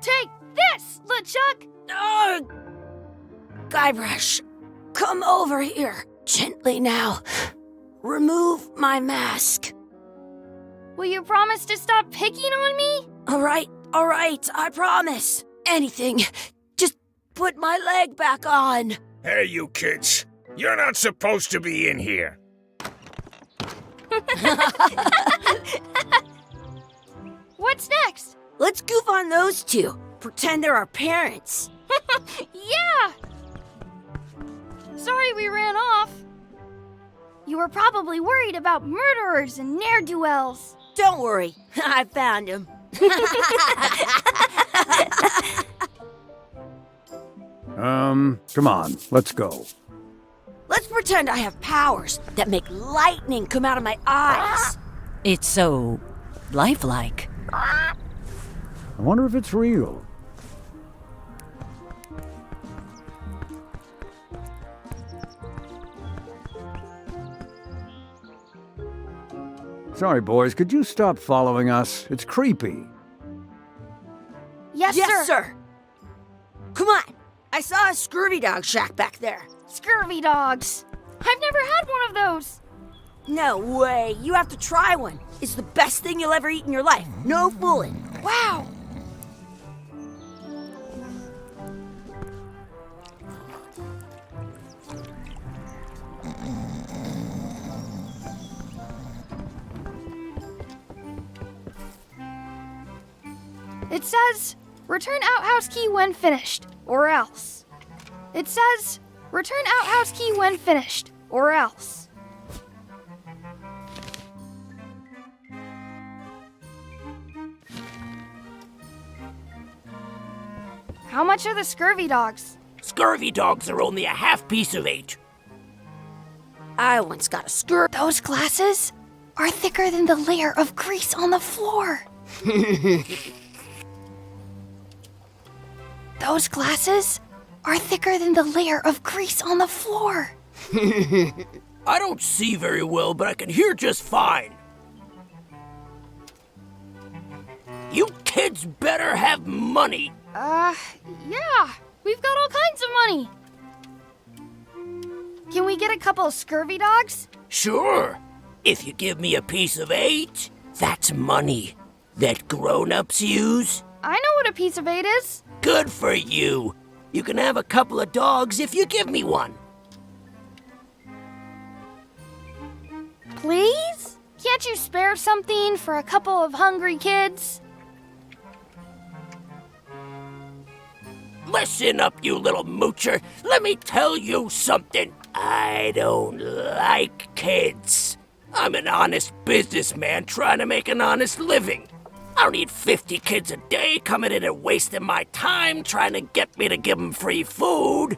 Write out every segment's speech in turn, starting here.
Take this, LeChuck! Oh! Guybrush, come over here. Gently now. Remove my mask. Will you promise to stop picking on me? All right, I promise. Anything. Just put my leg back on. Hey, you kids. You're not supposed to be in here. What's next? Let's goof on those two. Pretend they're our parents. Yeah! Sorry we ran off. You were probably worried about murderers and ne'er-do-wells. Don't worry, I found him. Come on, let's go. Let's pretend I have powers that make lightning come out of my eyes. It's so lifelike. I wonder if it's real. Sorry, boys, could you stop following us? It's creepy. Yes, Sir. Come on. I saw a scurvy dog shack back there. Scurvy dogs. I've never had one of those. No way. You have to try one. It's the best thing you'll ever eat in your life. No fooling. Wow. It says, return outhouse key when finished, or else. It says, return outhouse key when finished, or else. How much are the scurvy dogs? Scurvy dogs are only a half piece of 8. I once got a scurvy. Those glasses are thicker than the layer of grease on the floor. Those glasses are thicker than the layer of grease on the floor. I don't see very well, but I can hear just fine. You kids better have money. Yeah. We've got all kinds of money. Can we get a couple of scurvy dogs? Sure. If you give me a piece of 8, that's money that grown-ups use. I know what a piece of 8 is. Good for you. You can have a couple of dogs if you give me one. Please? Can't you spare something for a couple of hungry kids? Listen up, you little moocher. Let me tell you something. I don't like kids. I'm an honest businessman trying to make an honest living. I don't need 50 kids a day coming in and wasting my time trying to get me to give them free food.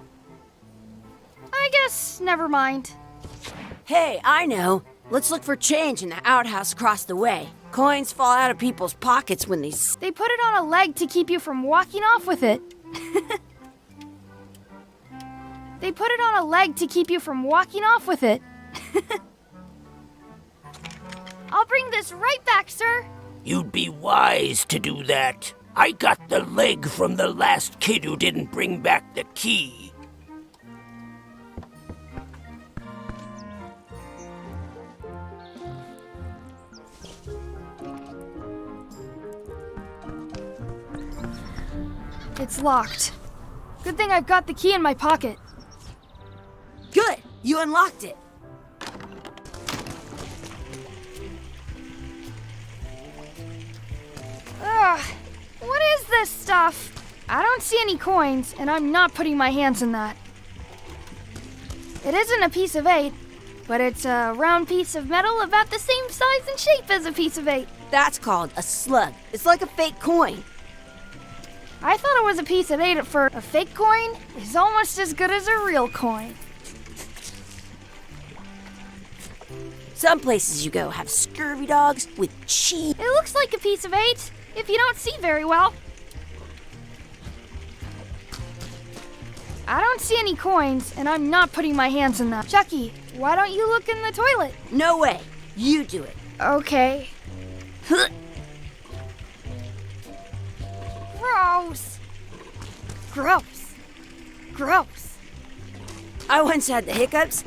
I guess never mind. Hey, I know. Let's look for change in the outhouse across the way. Coins fall out of people's pockets when They put it on a leg to keep you from walking off with it. They put it on a leg to keep you from walking off with it. I'll bring this right back, sir. You'd be wise to do that. I got the leg from the last kid who didn't bring back the key. It's locked. Good thing I've got the key in my pocket. Good. You unlocked it. Ugh. What is this stuff? I don't see any coins, and I'm not putting my hands in that. It isn't a piece of 8, but it's a round piece of metal about the same size and shape as a piece of 8. That's called a slug. It's like a fake coin. I thought it was a piece of 8 for a fake coin is almost as good as a real coin. Some places you go have scurvy dogs with cheese. It looks like a piece of 8 if you don't see very well. I don't see any coins, and I'm not putting my hands in them. Chucky, why don't you look in the toilet? No way. You do it. Okay. Gross. Gross. Gross. I once had the hiccups.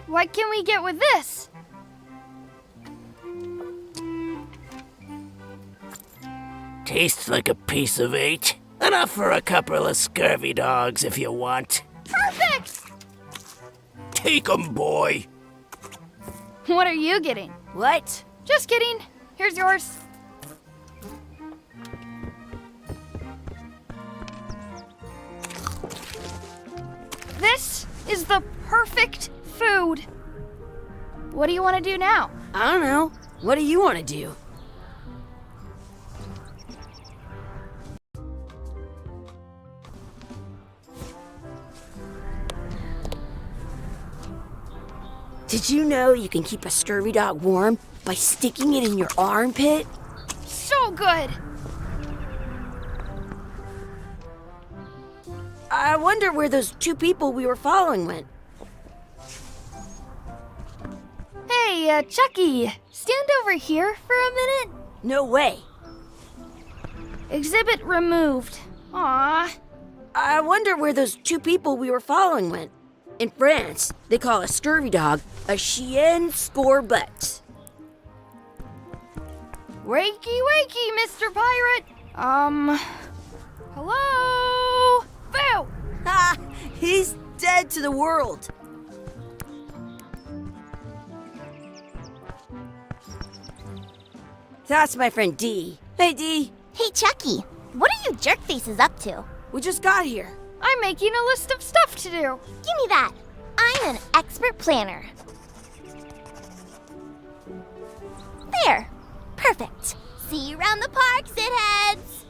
What can we get with this? Tastes like a piece of 8. Enough for a couple of scurvy dogs if you want. Perfect! Take 'em, boy. What are you getting? What? Just kidding. Here's yours. This is the perfect food. What do you want to do now? I don't know. What do you want to do? Did you know you can keep a scurvy dog warm by sticking it in your armpit? So good. I wonder where those 2 people we were following went. Hey, Chucky, stand over here for a minute. No way. Exhibit removed. Aw. I wonder where those 2 people we were following went. In France, they call a scurvy dog a chien scorbut. Wakey, wakey, Mr. Pirate. Hello? Boo! Ha! He's dead to the world. That's my friend Dee. Hey, Dee. Hey, Chucky, what are you jerk faces up to? We just got here. I'm making a list of stuff to do. Give me that. I'm an expert planner. There. Perfect. See you around the park, shitheads.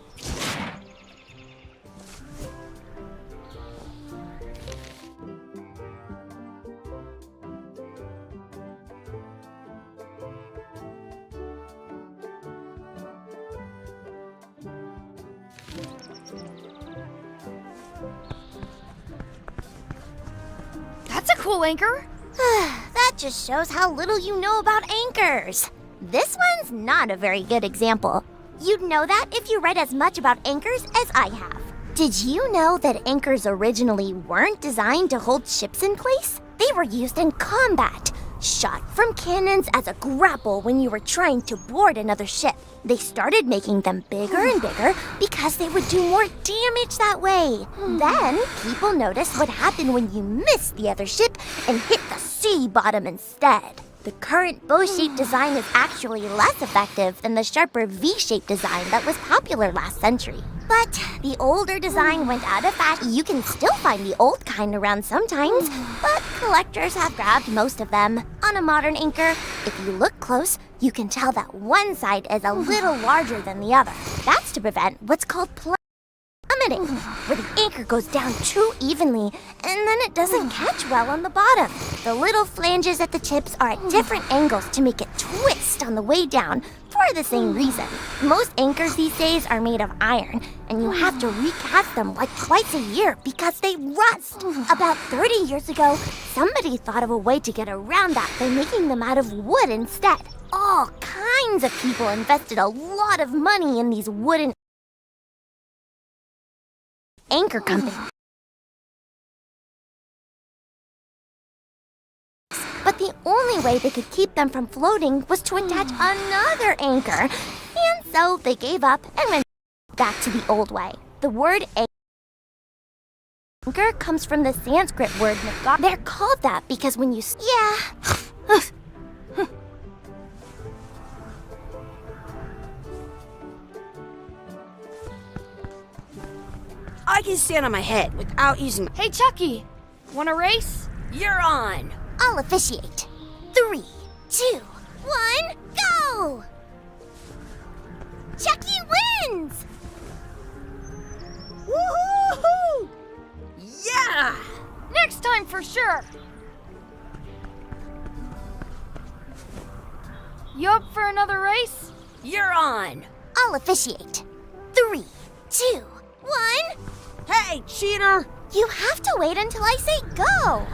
That's a cool anchor. That just shows how little you know about anchors. This one's not a very good example. You'd know that if you read as much about anchors as I have. Did you know that anchors originally weren't designed to hold ships in place? They were used in combat, shot from cannons as a grapple when you were trying to board another ship. They started making them bigger and bigger because they would do more damage that way. Then, people noticed what happened when you missed the other ship and hit the sea bottom instead. The current bow-shaped design is actually less effective than the sharper V-shaped design that was popular last century. But the older design went out of fashion. You can still find the old kind around sometimes, but collectors have grabbed most of them. On a modern anchor, if you look close, you can tell that one side is a little larger than the other. That's to prevent what's called plummeting, where the anchor goes down too evenly and then it doesn't catch well on the bottom. The little flanges at the tips are at different angles to make it twist on the way down for the same reason. Most anchors these days are made of iron, and you have to recast them like twice a year because they rust. About 30 years ago, somebody thought of a way to get around that by making them out of wood instead. All kinds of people invested a lot of money in these wooden anchor companies. But the only way they could keep them from floating was to attach another anchor. And so they gave up and went back to the old way. The word anchor comes from the Sanskrit word nagar. They're called that because when you... Yeah. I can stand on my head without using my... Hey, Chucky, want a race? You're on! I'll officiate. 3, 2, 1, go! Chucky wins! Woohoo! Yeah! Next time for sure. You up for another race? You're on! I'll officiate. 3, 2, 1. Hey, cheater! You have to wait until I say go.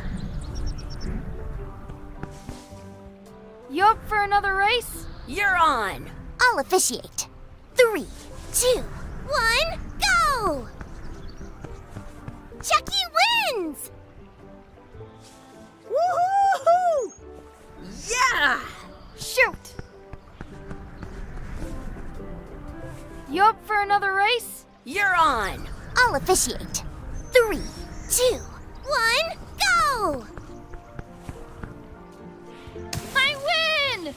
You up for another race? You're on! I'll officiate. 3, 2, 1, go! Chucky wins! Woohoo! Yeah! Shoot! You up for another race? You're on! I'll officiate. 3, 2, 1, go! I win!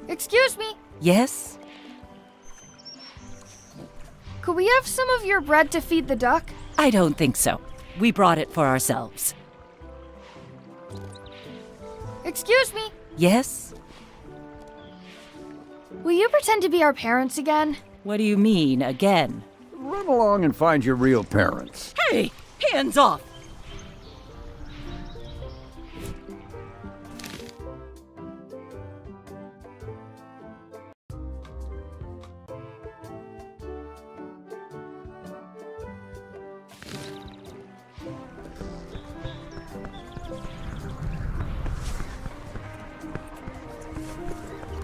Excuse me, Yes? could we have some of your bread to feed the duck? I don't think so. We brought it for ourselves. Excuse me, Yes? will you pretend to be our parents again? What do you mean, again? Run along and find your real parents. Hey! Hands off!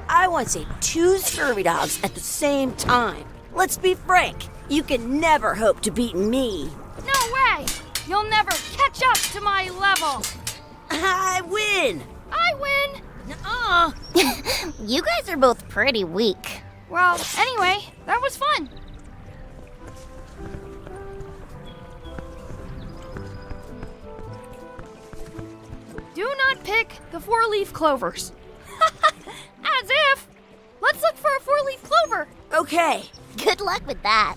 I want to save 2 scurvy dogs at the same time. Let's be frank, you can never hope to beat me. No way! You'll never catch up to my level! I win! I win! Nuh-uh. You guys are both pretty weak. Well, anyway, that was fun. Do not pick the 4-leaf clovers. As if! Let's look for a 4-leaf clover. Okay, Good luck with that.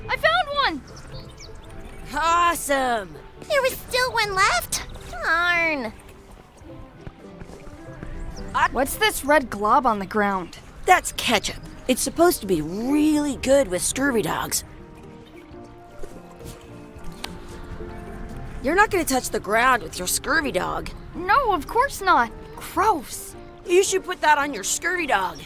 I found one! awesome! There was still one left. Darn. What's this red glob on the ground? That's ketchup. It's supposed to be really good with scurvy dogs. You're not gonna touch the ground with your scurvy dog. No, of course not. Gross. You should put that on your scurvy dog.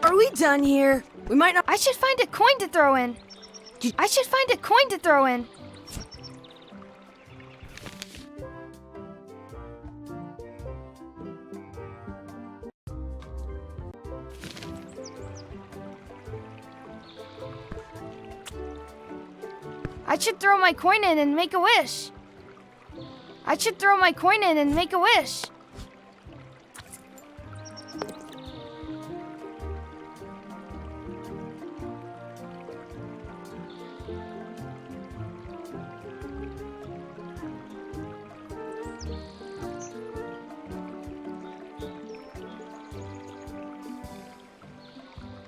Are we done here? We might not. I should find a coin to throw in. I should find a coin to throw in. I should throw my coin in and make a wish. I should throw my coin in and make a wish.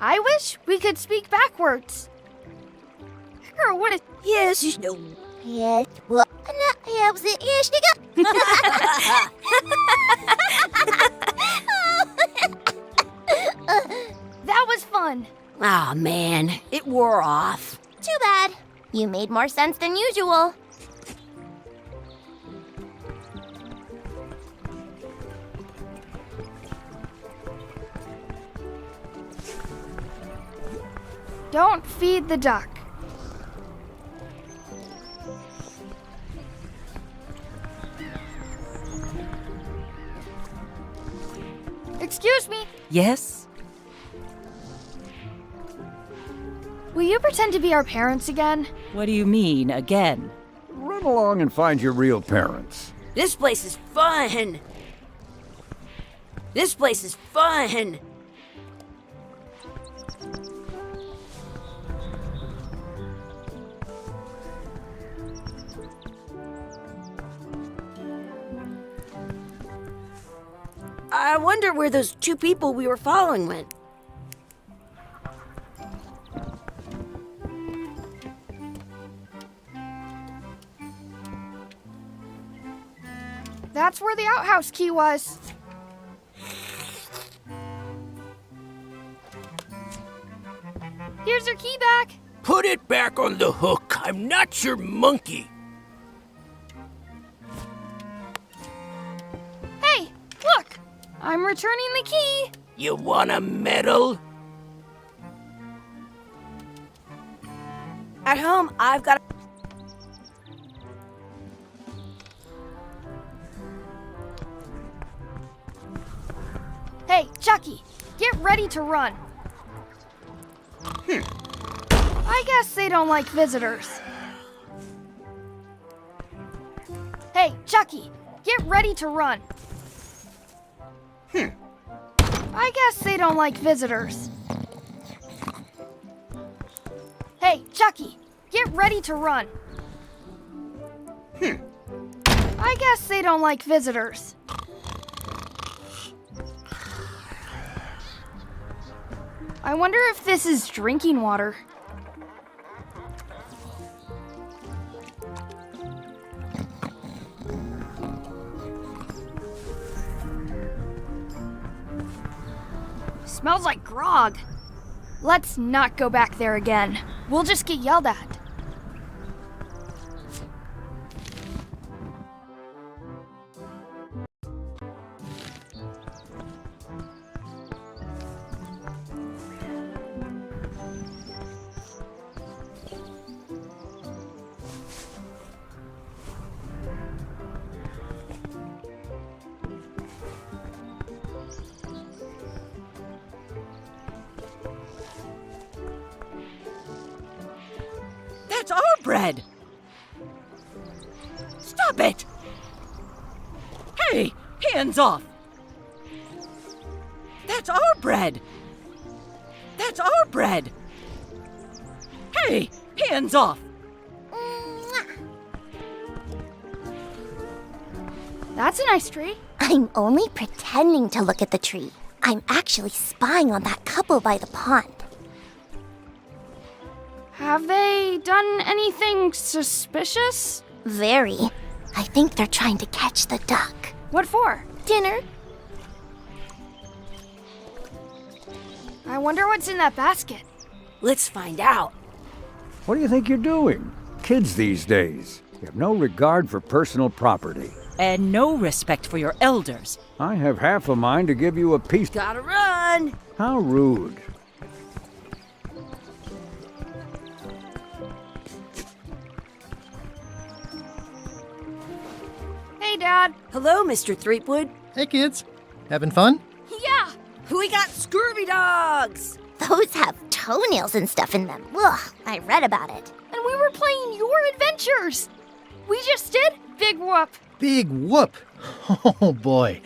I wish we could speak backwards. Or what is... Yes, you know. Yes. Well, yeah, was it? Yes, That was fun. Aw, man, it wore off. Too bad. You made more sense than usual. Don't feed the duck. Excuse me, Yes? will you pretend to be our parents again? What do you mean, again? Run Run along and find your real parents. This place is fun. This place is fun. I wonder where those two people we were following went. That's where the outhouse key was. Here's your key back. Put it back on the hook. I'm not your monkey. Hey, look! I'm returning the key. You want a medal? At home, I've got Hey, Chucky, get ready to run. I guess they don't like visitors. Hey, Chucky, get ready to run. I guess they don't like visitors. Hey, Chucky, get ready to run. I guess they don't like visitors. I wonder if this is drinking water. Smells like grog. Let's not go back there again. We'll just get yelled at. That's our bread! Stop it! Hey, hands off! That's our bread! That's our bread! Hey, hands off! That's a nice tree. I'm only pretending to look at the tree. I'm actually spying on that couple by the pond. Have they done anything suspicious? Very. I think they're trying to catch the duck. What for? Dinner? I wonder what's in that basket. Let's find out. What do you think you're doing? Kids these days. You have no regard for personal property. And no respect for your elders. I have half a mind to give you a piece. Gotta run. How rude. Hey, Dad. Hello, Mr. Threepwood. Hey kids, having fun? Yeah. We got scurvy dogs. Those have toenails and stuff in them. Ugh, I read about it. And we were playing Your Adventures. We just did Big Whoop. Big whoop! Oh boy,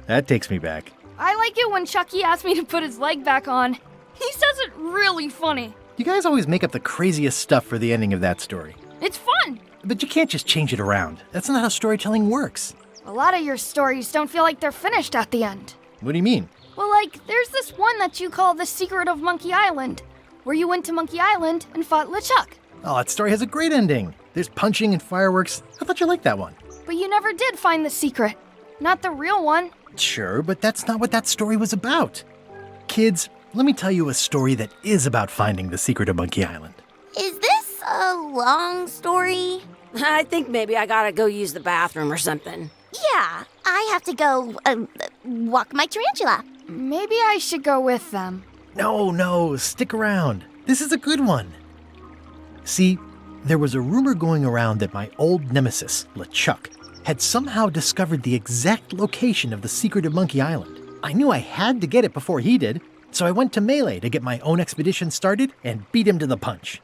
that takes me back. I like it when Chucky asked me to put his leg back on. He says it really funny. You guys always make up the craziest stuff for the ending of that story. It's fun. But you can't just change it around. That's not how storytelling works. A lot of your stories don't feel like they're finished at the end. What do you mean? Well, like, there's this one that you call The Secret of Monkey Island, where you went to Monkey Island and fought LeChuck. Oh, that story has a great ending. There's punching and fireworks. I thought you liked that one. But you never did find the secret. Not the real one. Sure, but that's not what that story was about. Kids, let me tell you a story that is about finding the secret of Monkey Island. Is this a long story? I think maybe I gotta go use the bathroom or something. Yeah, I have to go walk my tarantula. Maybe I should go with them. No, stick around. This is a good one. See, there was a rumor going around that my old nemesis, LeChuck, had somehow discovered the exact location of the secret of Monkey Island. I knew I had to get it before he did, so I went to Melee to get my own expedition started and beat him to the punch.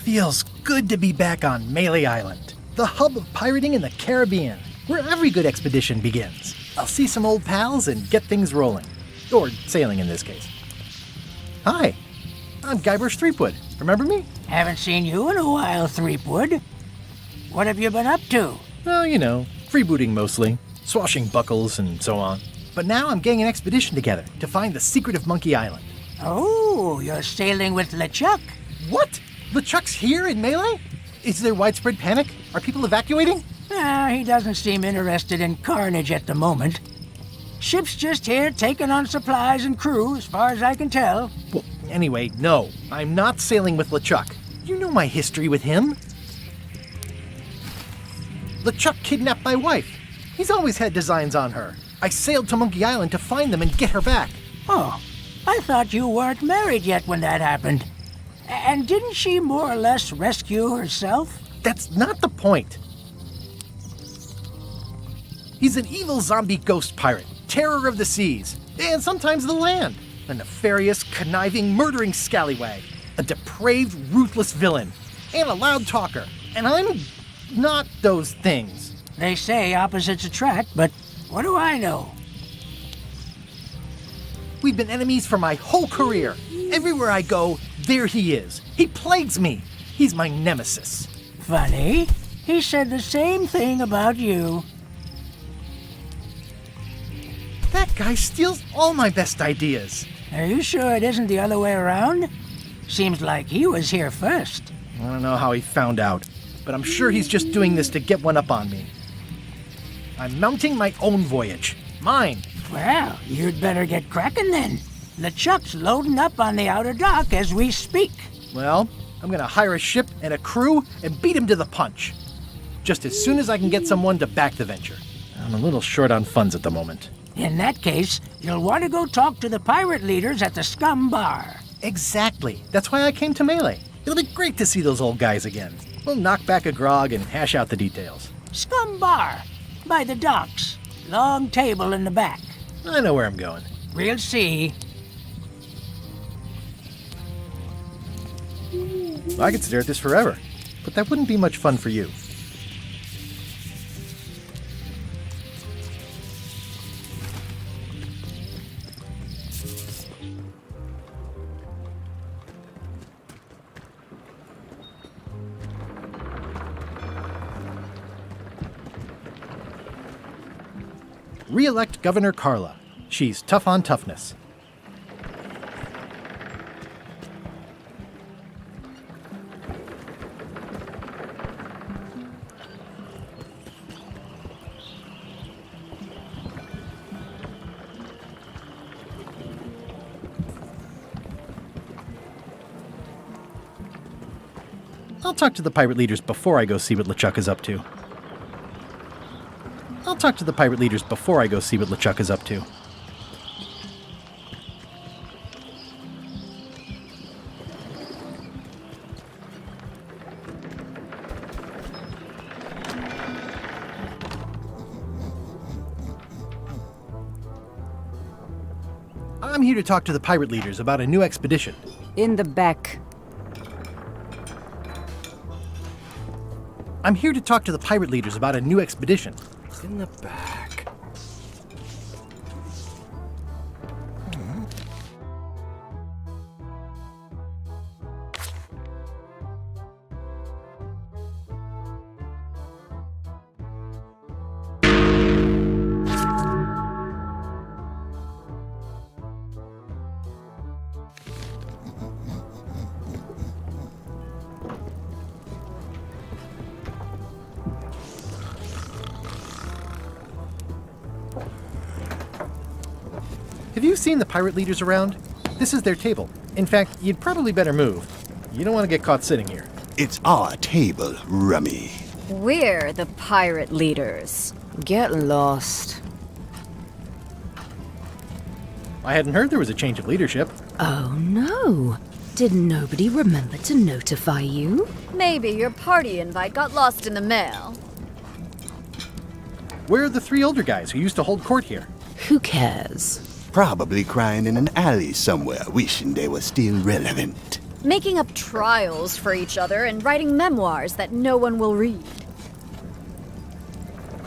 Feels good to be back on Melee Island, the hub of pirating in the Caribbean, where every good expedition begins. I'll see some old pals and get things rolling. Or sailing in this case. Hi, I'm Guybrush Threepwood. Remember me? Haven't seen you in a while, Threepwood. What have you been up to? Well, you know, freebooting mostly, swashing buckles and so on. But now I'm getting an expedition together to find the secret of Monkey Island. Oh, you're sailing with LeChuck. What? LeChuck's here in Melee? Is there widespread panic? Are people evacuating? He doesn't seem interested in carnage at the moment. Ship's just here taking on supplies and crew, as far as I can tell. Well, anyway, no. I'm not sailing with LeChuck. You know my history with him. LeChuck kidnapped my wife. He's always had designs on her. I sailed to Monkey Island to find them and get her back. Oh, I thought you weren't married yet when that happened. And didn't she more or less rescue herself? That's not the point. He's an evil zombie ghost pirate, terror of the seas, and sometimes the land. A nefarious, conniving, murdering scallywag. A depraved, ruthless villain. And a loud talker. And I'm not those things. They say opposites attract, but what do I know? We've been enemies for my whole career. Everywhere I go, there he is. He plagues me. He's my nemesis. Funny. He said the same thing about you. That guy steals all my best ideas. Are you sure it isn't the other way around? Seems like he was here first. I don't know how he found out, but I'm sure he's just doing this to get one up on me. I'm mounting my own voyage. Mine. Well, you'd better get cracking then. LeChuck's loading up on the outer dock as we speak. Well, I'm gonna hire a ship and a crew and beat him to the punch. Just as soon as I can get someone to back the venture. I'm a little short on funds at the moment. In that case, you'll want to go talk to the pirate leaders at the Scum Bar. Exactly. That's why I came to Melee. It'll be great to see those old guys again. We'll knock back a grog and hash out the details. Scum Bar, by the docks. Long table in the back. I know where I'm going. We'll see. I could stare at this forever, but that wouldn't be much fun for you. Re-elect Governor Carla. She's tough on toughness. I'll talk to the pirate leaders before I go see what LeChuck is up to. I'm here to talk to the pirate leaders about a new expedition. In the back. I'm here to talk to the pirate leaders about a new expedition. In the back. Have you seen the pirate leaders around? This is their table. In fact, you'd probably better move. You don't want to get caught sitting here. It's our table, Rummy. We're the pirate leaders. Get lost. I hadn't heard there was a change of leadership. Oh no. Did nobody remember to notify you? Maybe your party invite got lost in the mail. Where are the three older guys who used to hold court here? Who cares? Probably crying in an alley somewhere, wishing they were still relevant. Making up trials for each other and writing memoirs that no one will read.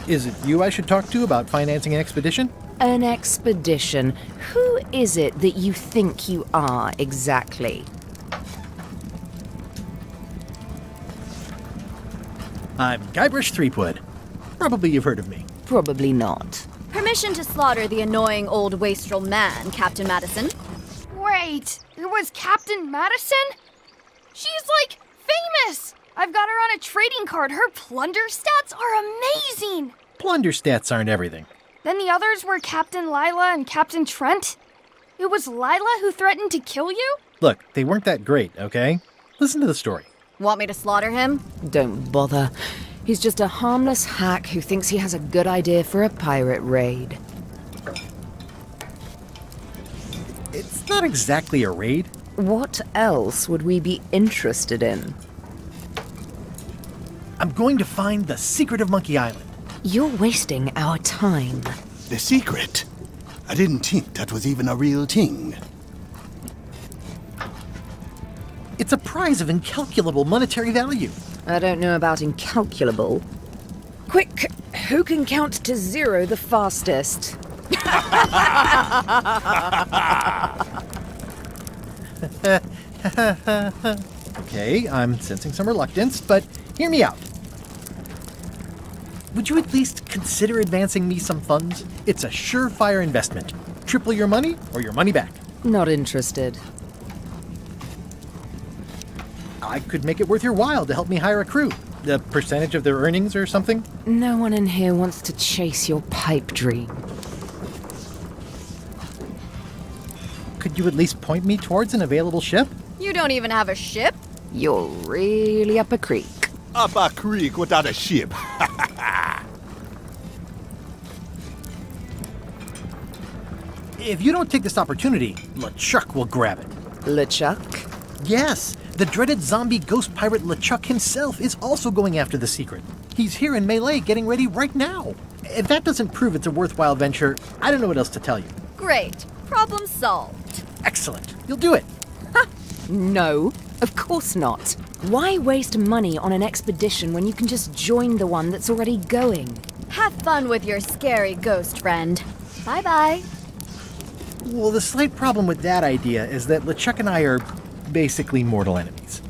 Is it you I should talk to about financing an expedition? An expedition? Who is it that you think you are, exactly? I'm Guybrush Threepwood. Probably you've heard of me. Probably not. Permission to slaughter the annoying old wastrel man, Captain Madison. Wait, it was Captain Madison? She's like famous! I've got her on a trading card. Her plunder stats are amazing! Plunder stats aren't everything. Then the others were Captain Lila and Captain Trent. It was Lila who threatened to kill you? Look, they weren't that great, okay? Listen to the story. Want me to slaughter him? Don't bother. He's just a harmless hack who thinks he has a good idea for a pirate raid. It's not exactly a raid. What else would we be interested in? I'm going to find the secret of Monkey Island. You're wasting our time. The secret? I didn't think that was even a real thing. It's a prize of incalculable monetary value. I don't know about incalculable. Quick, who can count to 0 the fastest? Okay, I'm sensing some reluctance, but hear me out. Would you at least consider advancing me some funds? It's a surefire investment. Triple your money or your money back. Not interested. I could make it worth your while to help me hire a crew. A percentage of their earnings or something? No one in here wants to chase your pipe dream. Could you at least point me towards an available ship? You don't even have a ship? You're really up a creek. Up a creek without a ship. If you don't take this opportunity, LeChuck will grab it. LeChuck? Yes, the dreaded zombie ghost pirate LeChuck himself is also going after the secret. He's here in Melee getting ready right now. If that doesn't prove it's a worthwhile venture, I don't know what else to tell you. Great. Problem solved. Excellent. You'll do it. No, of course not. Why waste money on an expedition when you can just join the one that's already going? Have fun with your scary ghost friend. Bye-bye. Well, the slight problem with that idea is that LeChuck and I are basically mortal enemies.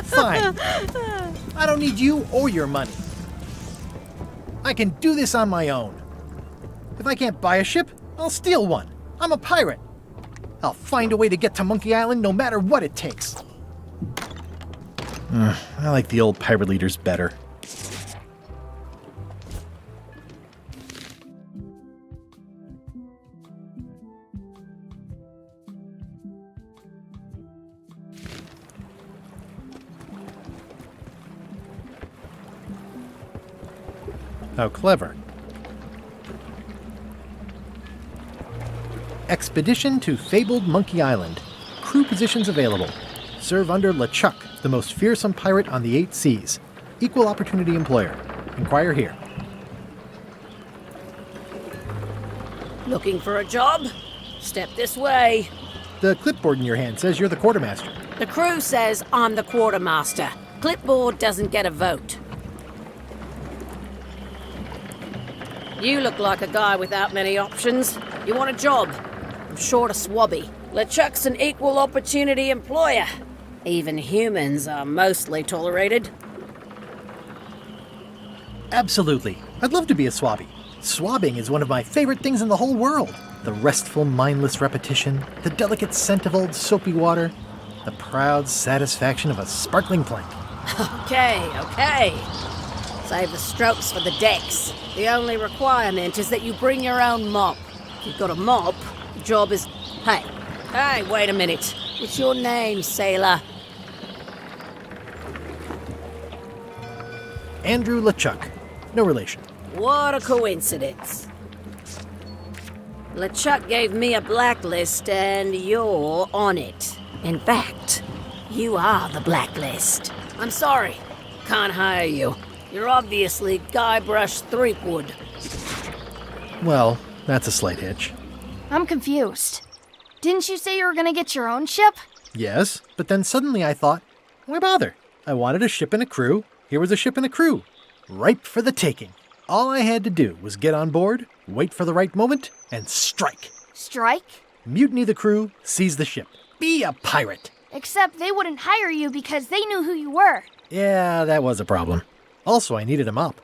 Fine. I don't need you or your money. I can do this on my own. If I can't buy a ship, I'll steal one. I'm a pirate. I'll find a way to get to Monkey Island no matter what it takes. I like the old pirate leaders better. How clever. Expedition to fabled Monkey Island. Crew positions available. Serve under LeChuck, the most fearsome pirate on the 8 seas. Equal opportunity employer. Inquire here. Looking for a job? Step this way. The clipboard in your hand says you're the quartermaster. The crew says I'm the quartermaster. Clipboard doesn't get a vote. You look like a guy without many options. You want a job? I'm short a swabby. LeChuck's an equal opportunity employer. Even humans are mostly tolerated. Absolutely. I'd love to be a swabby. Swabbing is one of my favorite things in the whole world. The restful, mindless repetition, the delicate scent of old soapy water, the proud satisfaction of a sparkling plank. Okay. Save the strokes for the decks. The only requirement is that you bring your own mop. If you've got a mop, the job is... Hey, wait a minute. What's your name, sailor? Andrew LeChuck. No relation. What a coincidence. LeChuck gave me a blacklist, and you're on it. In fact, you are the blacklist. I'm sorry. Can't hire you. You're obviously Guybrush Threepwood. Well, that's a slight hitch. I'm confused. Didn't you say you were gonna get your own ship? Yes, but then suddenly I thought, why bother? I wanted a ship and a crew. Here was a ship and a crew. Ripe for the taking. All I had to do was get on board, wait for the right moment, and strike. Strike? Mutiny the crew, seize the ship. Be a pirate. Except they wouldn't hire you because they knew who you were. Yeah, that was a problem. Also, I needed a mop.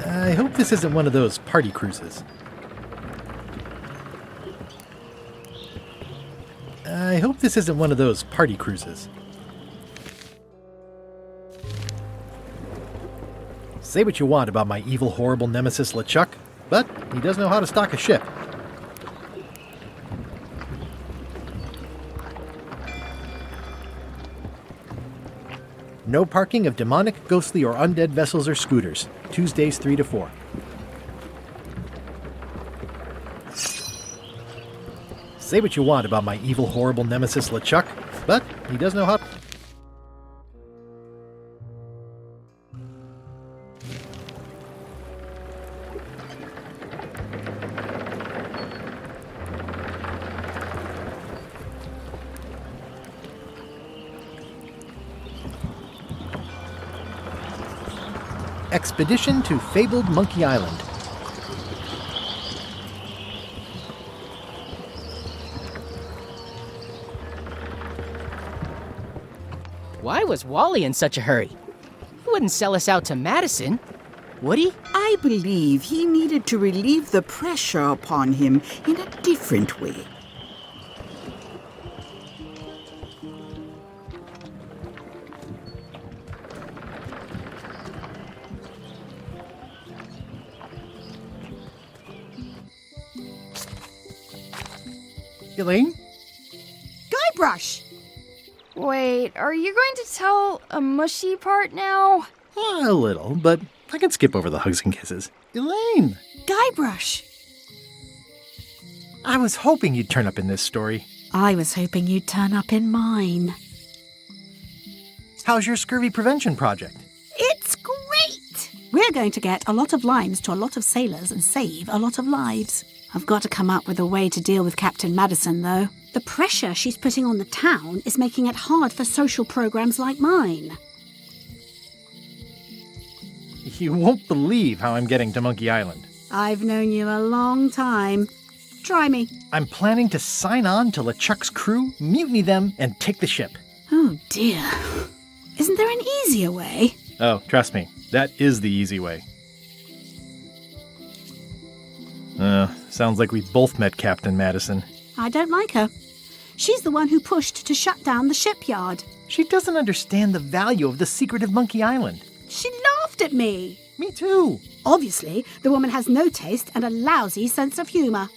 I hope this isn't one of those party cruises. I hope this isn't one of those party cruises. Say what you want about my evil, horrible nemesis LeChuck, but he does know how to stock a ship. No parking of demonic, ghostly, or undead vessels or scooters. Tuesdays 3 to 4. Say what you want about my evil, horrible nemesis LeChuck, but he does know how... Expedition to fabled Monkey Island. Why was Wally in such a hurry? He wouldn't sell us out to Madison, would he? I believe he needed to relieve the pressure upon him in a different way. Elaine? Guybrush! Wait, are you going to tell a mushy part now? A little, but I can skip over the hugs and kisses. Elaine! Guybrush! I was hoping you'd turn up in this story. I was hoping you'd turn up in mine. How's your scurvy prevention project? It's great! We're going to get a lot of limes to a lot of sailors and save a lot of lives. I've got to come up with a way to deal with Captain Madison, though. The pressure she's putting on the town is making it hard for social programs like mine. You won't believe how I'm getting to Monkey Island. I've known you a long time. Try me. I'm planning to sign on to LeChuck's crew, mutiny them, and take the ship. Oh, dear. Isn't there an easier way? Oh, trust me, that is the easy way. Sounds like we both met Captain Madison. I don't like her. She's the one who pushed to shut down the shipyard. She doesn't understand the value of the secret of Monkey Island. She laughed at me. Me too. Obviously, the woman has no taste and a lousy sense of humor.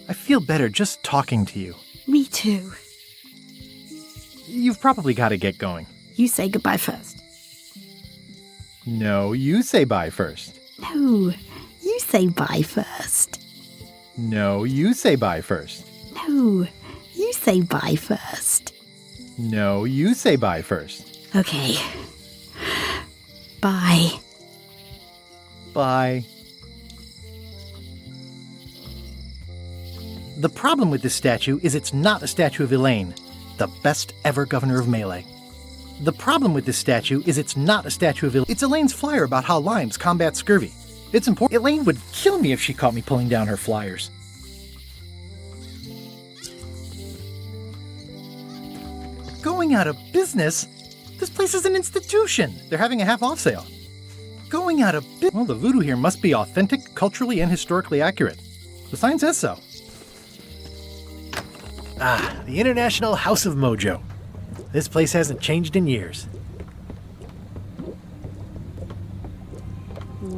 I feel better just talking to you. Me too. You've probably got to get going. You say goodbye first. No, you say bye first. No, you say bye first. No, you say bye first. No, you say bye first. No, you say bye first. Okay. Bye. Bye. The problem with this statue is it's not a statue of Elaine, the best ever governor of Melee. The problem with this statue is it's not a statue of Elaine. It's Elaine's flyer about how limes combat scurvy. It's important. Elaine would kill me if she caught me pulling down her flyers. Going out of business? This place is an institution. They're having a half-off sale. Going out of business? Well, the voodoo here must be authentic, culturally, and historically accurate. The sign says so. Ah, the International House of Mojo. This place hasn't changed in years.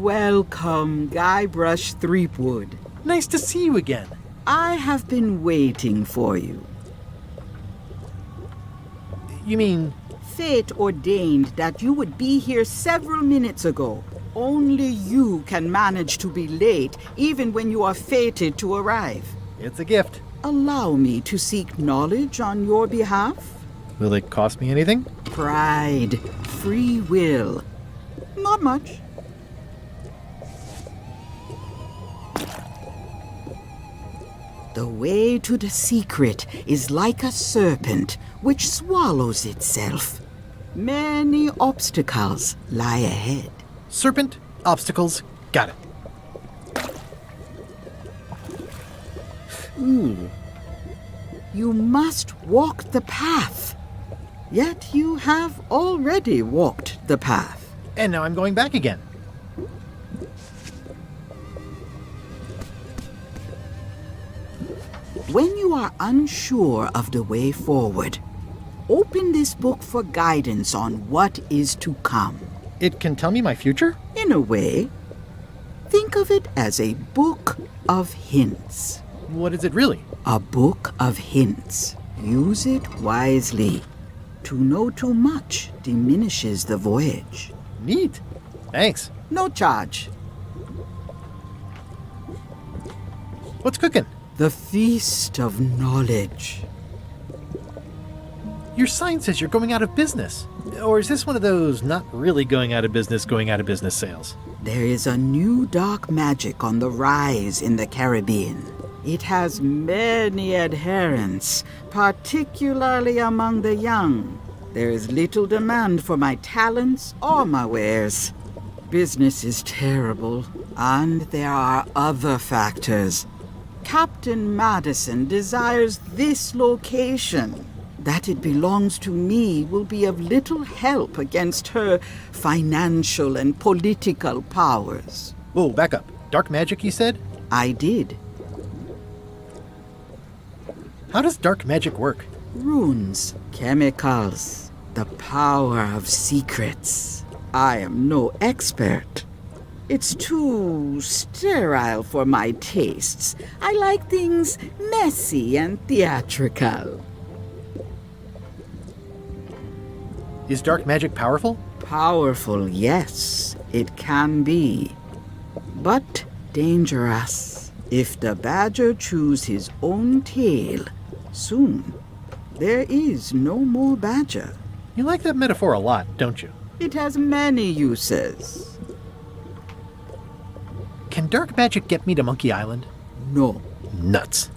Welcome, Guybrush Threepwood. Nice to see you again. I have been waiting for you. You mean... Fate ordained that you would be here several minutes ago. Only you can manage to be late, even when you are fated to arrive. It's a gift. Allow me to seek knowledge on your behalf. Will it cost me anything? Pride, free will. Not much. The way to the secret is like a serpent which swallows itself. Many obstacles lie ahead. Serpent, obstacles, got it. You must walk the path. Yet you have already walked the path. And now I'm going back again. When you are unsure of the way forward, open this book for guidance on what is to come. It can tell me my future? In a way. Think of it as a book of hints. What is it really? A book of hints. Use it wisely. To know too much diminishes the voyage. Neat. Thanks. No charge. What's cooking? The feast of knowledge. Your sign says you're going out of business. Or is this one of those not really going out of business sales? There is a new dark magic on the rise in the Caribbean. It has many adherents, particularly among the young. There is little demand for my talents or my wares. Business is terrible, and there are other factors. Captain Madison desires this location. That it belongs to me will be of little help against her financial and political powers. Whoa, back up. Dark magic, you said? I did. How does dark magic work? Runes, chemicals, the power of secrets. I am no expert. It's too sterile for my tastes. I like things messy and theatrical. Is dark magic powerful? Powerful, yes, it can be. But dangerous. If the badger chews his own tail, soon there is no more badger. You like that metaphor a lot, don't you? It has many uses. Can dark magic get me to Monkey Island? No. Nuts.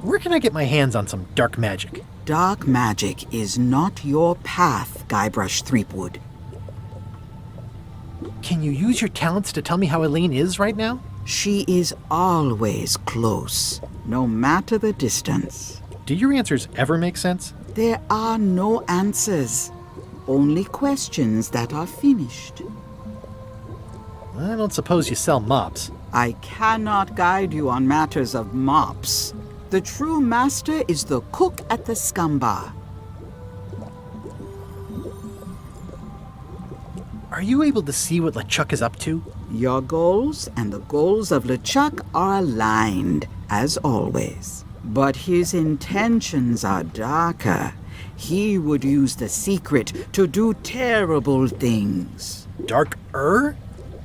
Where can I get my hands on some dark magic? Dark magic is not your path, Guybrush Threepwood. Can you use your talents to tell me how Elaine is right now? She is always close, no matter the distance. Do your answers ever make sense? There are no answers, only questions that are finished. I don't suppose you sell mops. I cannot guide you on matters of mops. The true master is the cook at the Scum Bar. Are you able to see what LeChuck is up to? Your goals and the goals of LeChuck are aligned, as always. But his intentions are darker. He would use the secret to do terrible things. Dark-er?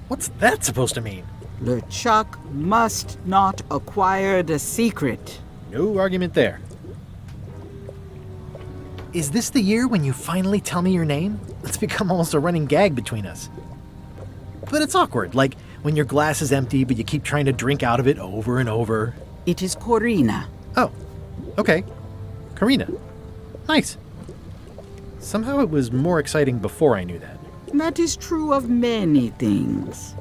What's that supposed to mean? LeChuck must not acquire the secret. No argument there. Is this the year when you finally tell me your name? It's become almost a running gag between us. But it's awkward, like when your glass is empty but you keep trying to drink out of it over and over. It is Corina. Oh, okay. Karina. Nice. Somehow it was more exciting before I knew that. That is true of many things.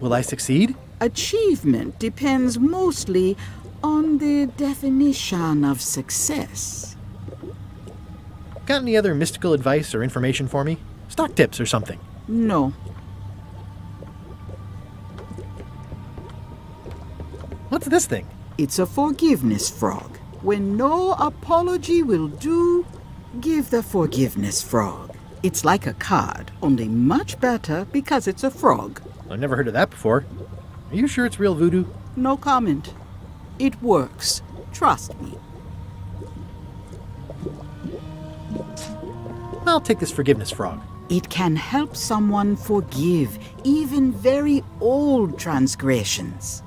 Will I succeed? Achievement depends mostly on the definition of success. Got any other mystical advice or information for me? Stock tips or something? No. What's this thing? It's a forgiveness frog. When no apology will do, give the forgiveness frog. It's like a card, only much better because it's a frog. I've never heard of that before. Are you sure it's real voodoo? No comment. It works. Trust me. I'll take this forgiveness frog. It can help someone forgive even very old transgressions.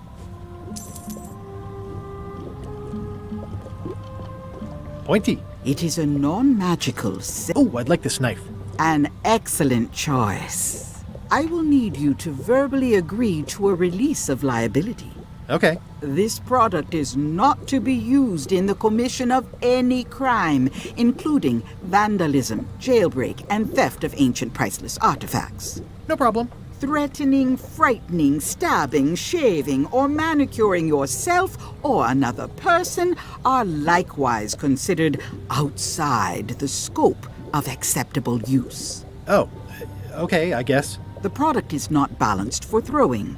Pointy. It is a non-magical Oh, I'd like this knife. An excellent choice. I will need you to verbally agree to a release of liability. Okay. This product is not to be used in the commission of any crime, including vandalism, jailbreak, and theft of ancient priceless artifacts. No problem. Threatening, frightening, stabbing, shaving, or manicuring yourself or another person are likewise considered outside the scope of acceptable use. Oh, okay, I guess. The product is not balanced for throwing.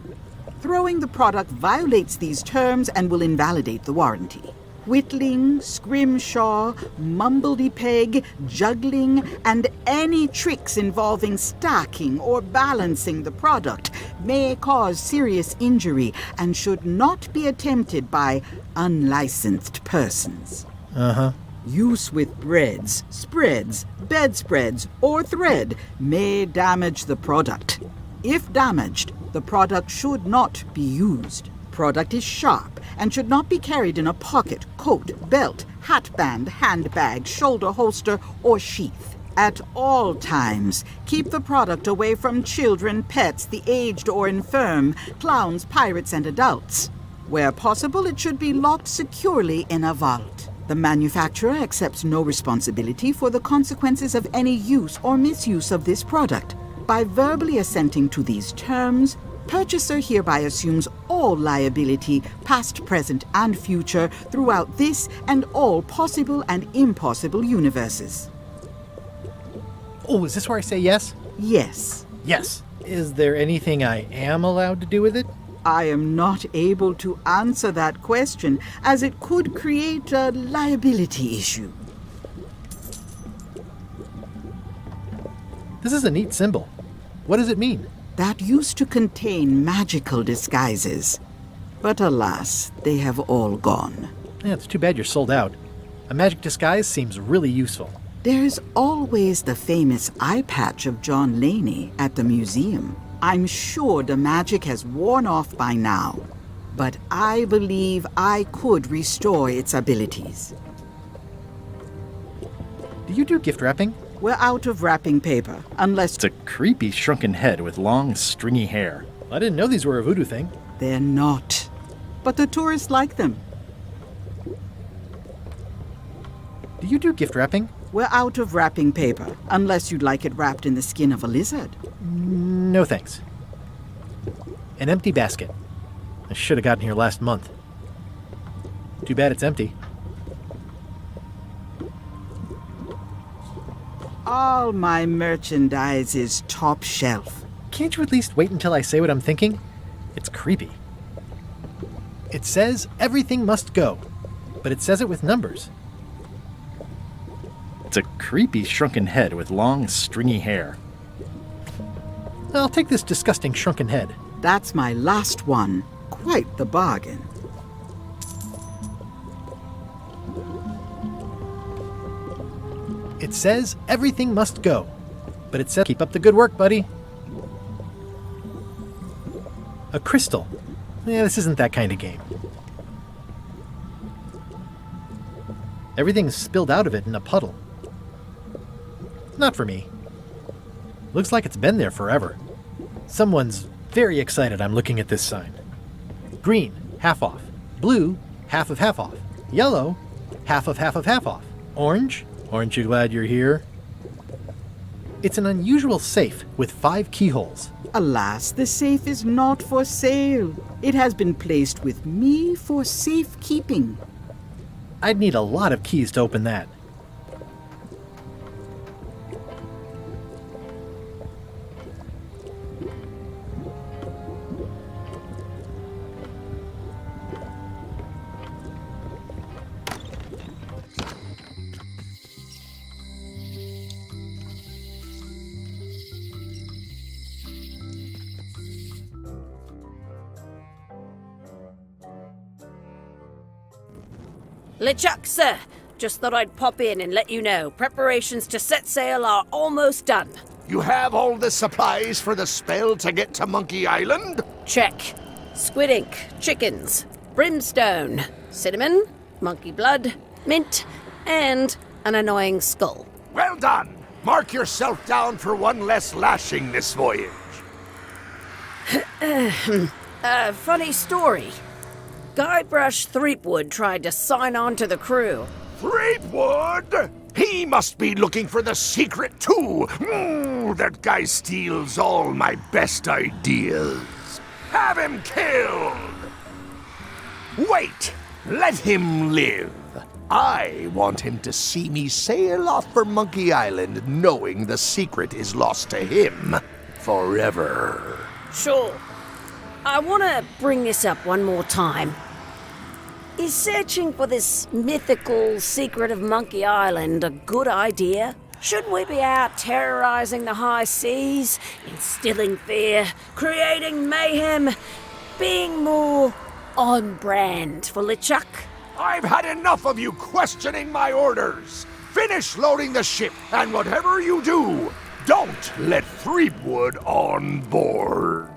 Throwing the product violates these terms and will invalidate the warranty. Whittling, scrimshaw, mumbledy-peg, juggling, and any tricks involving stacking or balancing the product may cause serious injury and should not be attempted by unlicensed persons. Uh-huh. Use with breads, spreads, bedspreads, or thread may damage the product. If damaged, the product should not be used. Product is sharp and should not be carried in a pocket, coat, belt, hatband, handbag, shoulder holster, or sheath. At all times, keep the product away from children, pets, the aged or infirm, clowns, pirates, and adults. Where possible, it should be locked securely in a vault. The manufacturer accepts no responsibility for the consequences of any use or misuse of this product. By verbally assenting to these terms, purchaser hereby assumes all liability, past, present, and future, throughout this and all possible and impossible universes. Oh, is this where I say yes? Yes. Yes. Is there anything I am allowed to do with it? I am not able to answer that question, as it could create a liability issue. This is a neat symbol. What does it mean? That used to contain magical disguises. But alas, they have all gone. Yeah, it's too bad you're sold out. A magic disguise seems really useful. There's always the famous eye patch of John Laney at the museum. I'm sure the magic has worn off by now, but I believe I could restore its abilities. Do you do gift wrapping? We're out of wrapping paper, unless... It's a creepy shrunken head with long, stringy hair. I didn't know these were a voodoo thing. They're not. But the tourists like them. Do you do gift wrapping? We're out of wrapping paper, unless you'd like it wrapped in the skin of a lizard. No thanks. An empty basket. I should have gotten here last month. Too bad it's empty. All my merchandise is top shelf. Can't you at least wait until I say what I'm thinking? It's creepy. It says everything must go, but it says it with numbers. It's a creepy shrunken head with long, stringy hair. I'll take this disgusting shrunken head. That's my last one. Quite the bargain. It says everything must go, but it says keep up the good work, buddy. A crystal. Yeah, this isn't that kind of game. Everything's spilled out of it in a puddle. Not for me. Looks like it's been there forever. Someone's very excited I'm looking at this sign. Green, half off. Blue, half of half off. Yellow, half of half of half off. Orange, aren't you glad you're here? It's an unusual safe with 5 keyholes. Alas, the safe is not for sale. It has been placed with me for safekeeping. I'd need a lot of keys to open that. LeChuck, sir. Just thought I'd pop in and let you know. Preparations to set sail are almost done. You have all the supplies for the spell to get to Monkey Island? Check. Squid ink, chickens, brimstone, cinnamon, monkey blood, mint, and an annoying skull. Well done! Mark yourself down for one less lashing this voyage. Funny story. Guybrush Threepwood tried to sign on to the crew. Threepwood? He must be looking for the secret too. That guy steals all my best ideas. Have him killed! Wait! Let him live. I want him to see me sail off for Monkey Island knowing the secret is lost to him forever. Sure. I want to bring this up one more time. Is searching for this mythical secret of Monkey Island a good idea? Shouldn't we be out terrorizing the high seas, instilling fear, creating mayhem, being more on brand for LeChuck? I've had enough of you questioning my orders. Finish loading the ship, and whatever you do, don't let Threepwood on board.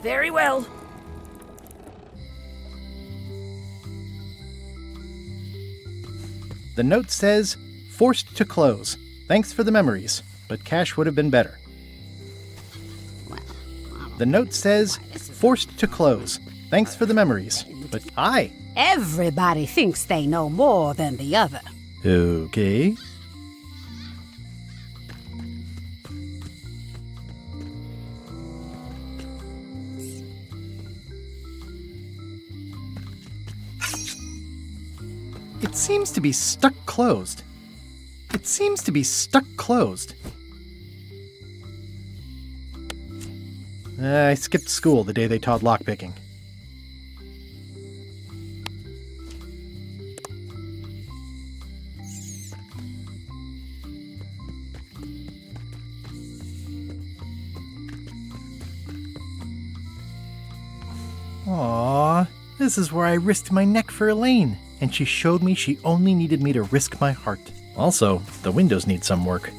Very well. The note says, forced to close. Thanks for the memories, but cash would have been better. The note says, forced to close. Thanks for the memories, but hi. Everybody thinks they know more than the other. Okay. It seems to be stuck closed. It seems to be stuck closed. I skipped school the day they taught lockpicking. Aww, this is where I risked my neck for Elaine, and she showed me she only needed me to risk my heart. Also, the windows need some work.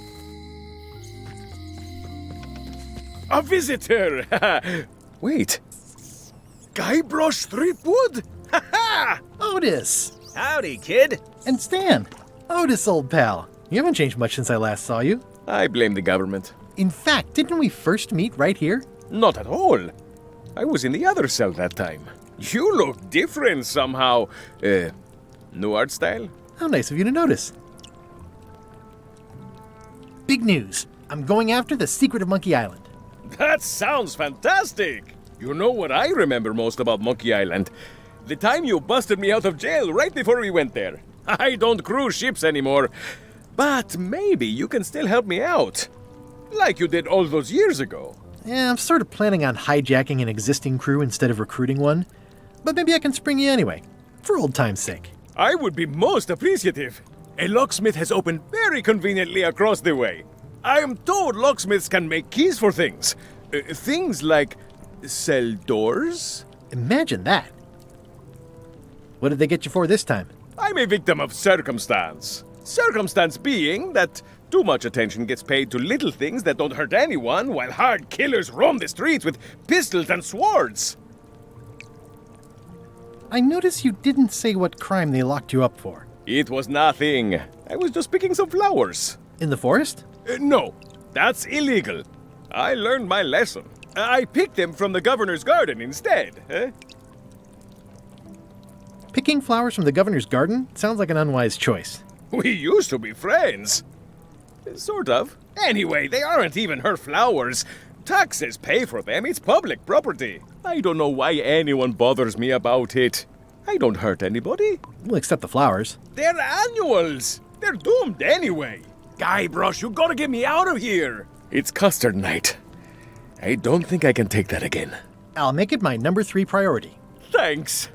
A visitor! Wait. Guybrush Threepwood? Otis! Howdy, kid. And Stan! Otis, old pal. You haven't changed much since I last saw you. I blame the government. In fact, didn't we first meet right here? Not at all. I was in the other cell that time. You look different somehow. New art style? How nice of you to notice. Big news. I'm going after the secret of Monkey Island. That sounds fantastic! You know what I remember most about Monkey Island? The time you busted me out of jail right before we went there. I don't cruise ships anymore, but maybe you can still help me out. Like you did all those years ago. Yeah, I'm sort of planning on hijacking an existing crew instead of recruiting one. But maybe I can spring you anyway, for old time's sake. I would be most appreciative. A locksmith has opened very conveniently across the way. I am told locksmiths can make keys for things. Things like cell doors? Imagine that. What did they get you for this time? I'm a victim of circumstance. Circumstance being that too much attention gets paid to little things that don't hurt anyone, while hard killers roam the streets with pistols and swords. I notice you didn't say what crime they locked you up for. It was nothing. I was just picking some flowers. In the forest? No, that's illegal. I learned my lesson. I picked them from the governor's garden instead. Picking flowers from the governor's garden sounds like an unwise choice. We used to be friends. Sort of. Anyway, they aren't even her flowers. Taxes pay for them. It's public property. I don't know why anyone bothers me about it. I don't hurt anybody. We'll accept the flowers. They're annuals. They're doomed anyway. Guybrush, you gotta get me out of here. It's custard night. I don't think I can take that again. I'll make it my number 3 priority. Thanks.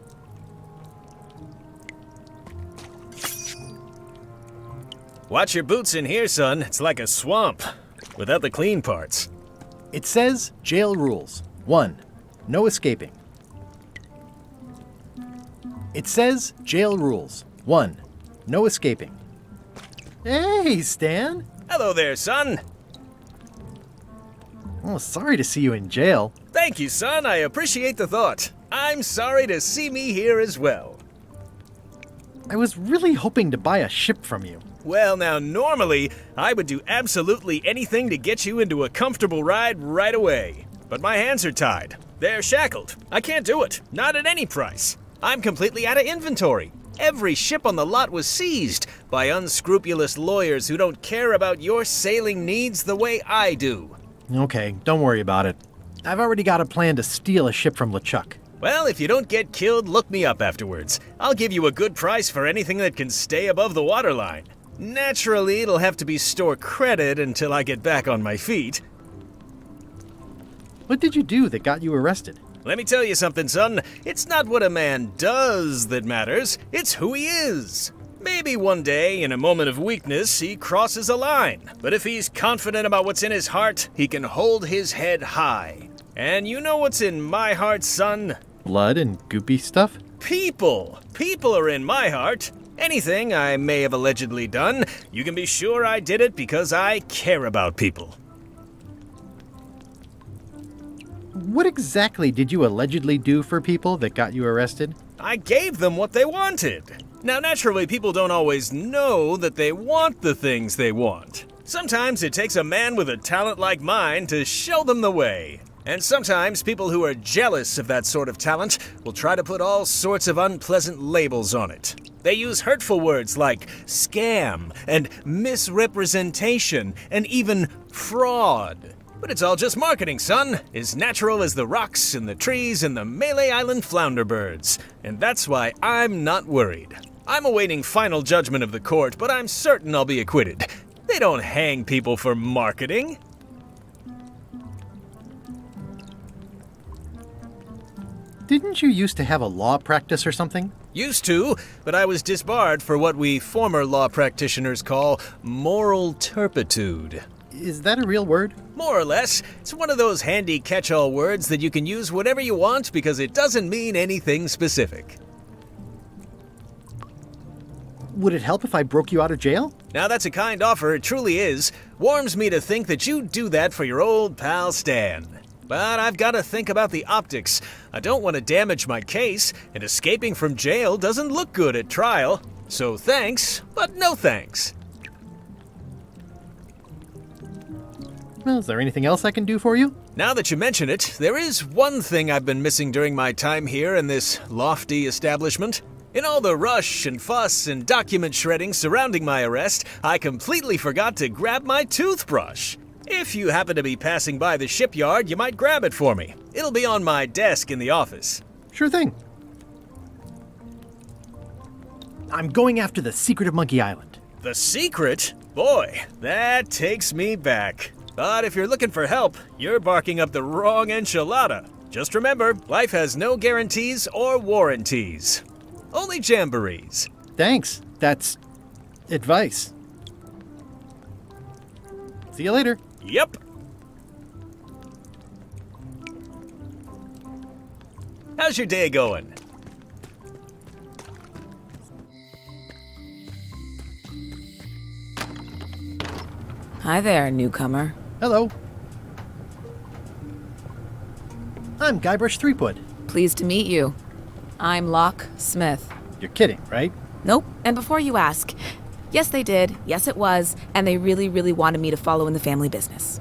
Watch your boots in here, son. It's like a swamp, without the clean parts. It says jail rules. 1. No escaping. It says jail rules. 1. No escaping. Hey, Stan! Hello there, son. Oh, sorry to see you in jail. Thank you, son. I appreciate the thought. I'm sorry to see me here as well. I was really hoping to buy a ship from you. Well, now, normally, I would do absolutely anything to get you into a comfortable ride right away. But my hands are tied. They're shackled. I can't do it. Not at any price. I'm completely out of inventory. Every ship on the lot was seized by unscrupulous lawyers who don't care about your sailing needs the way I do. Okay, don't worry about it. I've already got a plan to steal a ship from LeChuck. Well, if you don't get killed, look me up afterwards. I'll give you a good price for anything that can stay above the waterline. Naturally, it'll have to be store credit until I get back on my feet. What did you do that got you arrested? Let me tell you something, son. It's not what a man does that matters, it's who he is. Maybe one day, in a moment of weakness, he crosses a line. But if he's confident about what's in his heart, he can hold his head high. And you know what's in my heart, son? Blood and goopy stuff? People. People are in my heart. Anything I may have allegedly done, you can be sure I did it because I care about people. What exactly did you allegedly do for people that got you arrested? I gave them what they wanted. Now, naturally, people don't always know that they want the things they want. Sometimes it takes a man with a talent like mine to show them the way. And sometimes people who are jealous of that sort of talent will try to put all sorts of unpleasant labels on it. They use hurtful words like scam and misrepresentation and even fraud. But it's all just marketing, son. As natural as the rocks and the trees and the Malay Island flounder birds. And that's why I'm not worried. I'm awaiting final judgment of the court, but I'm certain I'll be acquitted. They don't hang people for marketing. Didn't you used to have a law practice or something? Used to, but I was disbarred for what we former law practitioners call moral turpitude. Is that a real word? More or less. It's one of those handy catch-all words that you can use whatever you want because it doesn't mean anything specific. Would it help if I broke you out of jail? Now that's a kind offer, it truly is. Warms me to think that you'd do that for your old pal Stan. But I've got to think about the optics. I don't want to damage my case, and escaping from jail doesn't look good at trial. So thanks, but no thanks. Well, is there anything else I can do for you? Now that you mention it, there is one thing I've been missing during my time here in this lofty establishment. In all the rush and fuss and document shredding surrounding my arrest, I completely forgot to grab my toothbrush. If you happen to be passing by the shipyard, you might grab it for me. It'll be on my desk in the office. Sure thing. I'm going after the secret of Monkey Island. The secret? Boy, that takes me back. But if you're looking for help, you're barking up the wrong enchilada. Just remember, life has no guarantees or warranties. Only jamborees. Thanks. That's advice. See you later. Yep. How's your day going? Hi there, newcomer. Hello. I'm Guybrush Threepwood. Pleased to meet you. I'm Locke Smith. You're kidding, right? Nope. And before you ask, yes, they did. Yes, it was. And they really, really wanted me to follow in the family business.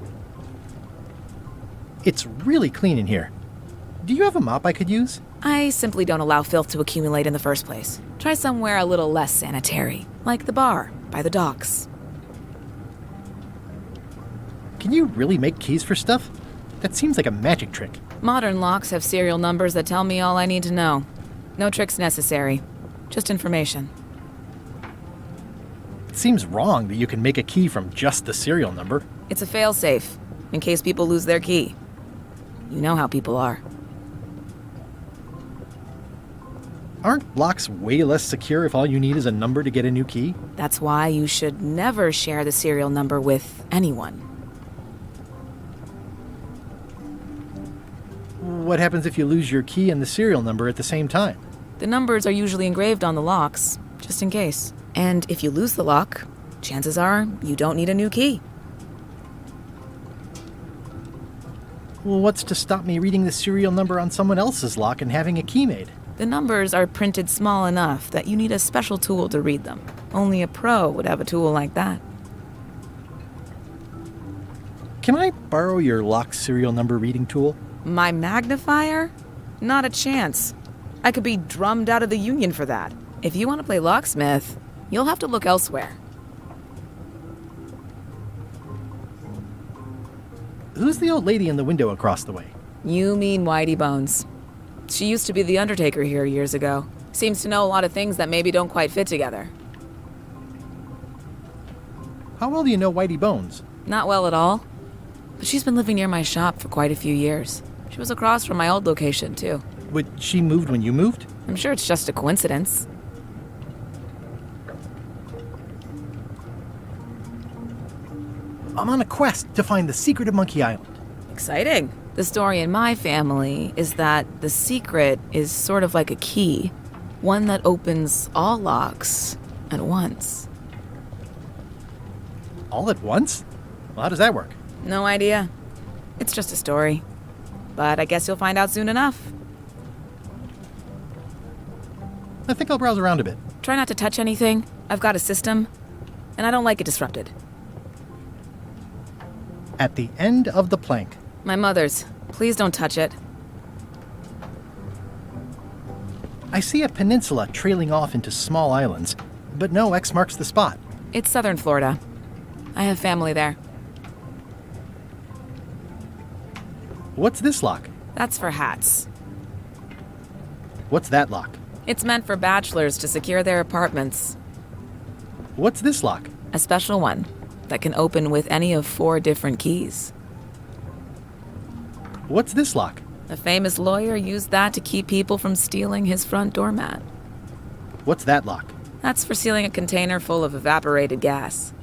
It's really clean in here. Do you have a mop I could use? I simply don't allow filth to accumulate in the first place. Try somewhere a little less sanitary, like the bar by the docks. Can you really make keys for stuff? That seems like a magic trick. Modern locks have serial numbers that tell me all I need to know. No tricks necessary. Just information. It seems wrong that you can make a key from just the serial number. It's a failsafe, in case people lose their key. You know how people are. Aren't locks way less secure if all you need is a number to get a new key? That's why you should never share the serial number with anyone. What happens if you lose your key and the serial number at the same time? The numbers are usually engraved on the locks, just in case. And if you lose the lock, chances are you don't need a new key. Well, what's to stop me reading the serial number on someone else's lock and having a key made? The numbers are printed small enough that you need a special tool to read them. Only a pro would have a tool like that. Can I borrow your lock serial number reading tool? My magnifier? Not a chance. I could be drummed out of the union for that. If you want to play locksmith, you'll have to look elsewhere. Who's the old lady in the window across the way? You mean Whitey Bones. She used to be the undertaker here years ago. Seems to know a lot of things that maybe don't quite fit together. How well do you know Whitey Bones? Not well at all. But she's been living near my shop for quite a few years. She was across from my old location, too. But she moved when you moved? I'm sure it's just a coincidence. I'm on a quest to find the secret of Monkey Island. Exciting. The story in my family is that the secret is sort of like a key. One that opens all locks at once. All at once? Well, how does that work? No idea. It's just a story. But I guess you'll find out soon enough. I think I'll browse around a bit. Try not to touch anything. I've got a system, and I don't like it disrupted. At the end of the plank. My mother's. Please don't touch it. I see a peninsula trailing off into small islands, but no X marks the spot. It's southern Florida. I have family there. What's this lock? That's for hats. What's that lock? It's meant for bachelors to secure their apartments. What's this lock? A special one that can open with any of 4 different keys. What's this lock? A famous lawyer used that to keep people from stealing his front doormat. What's that lock? That's for sealing a container full of evaporated gas.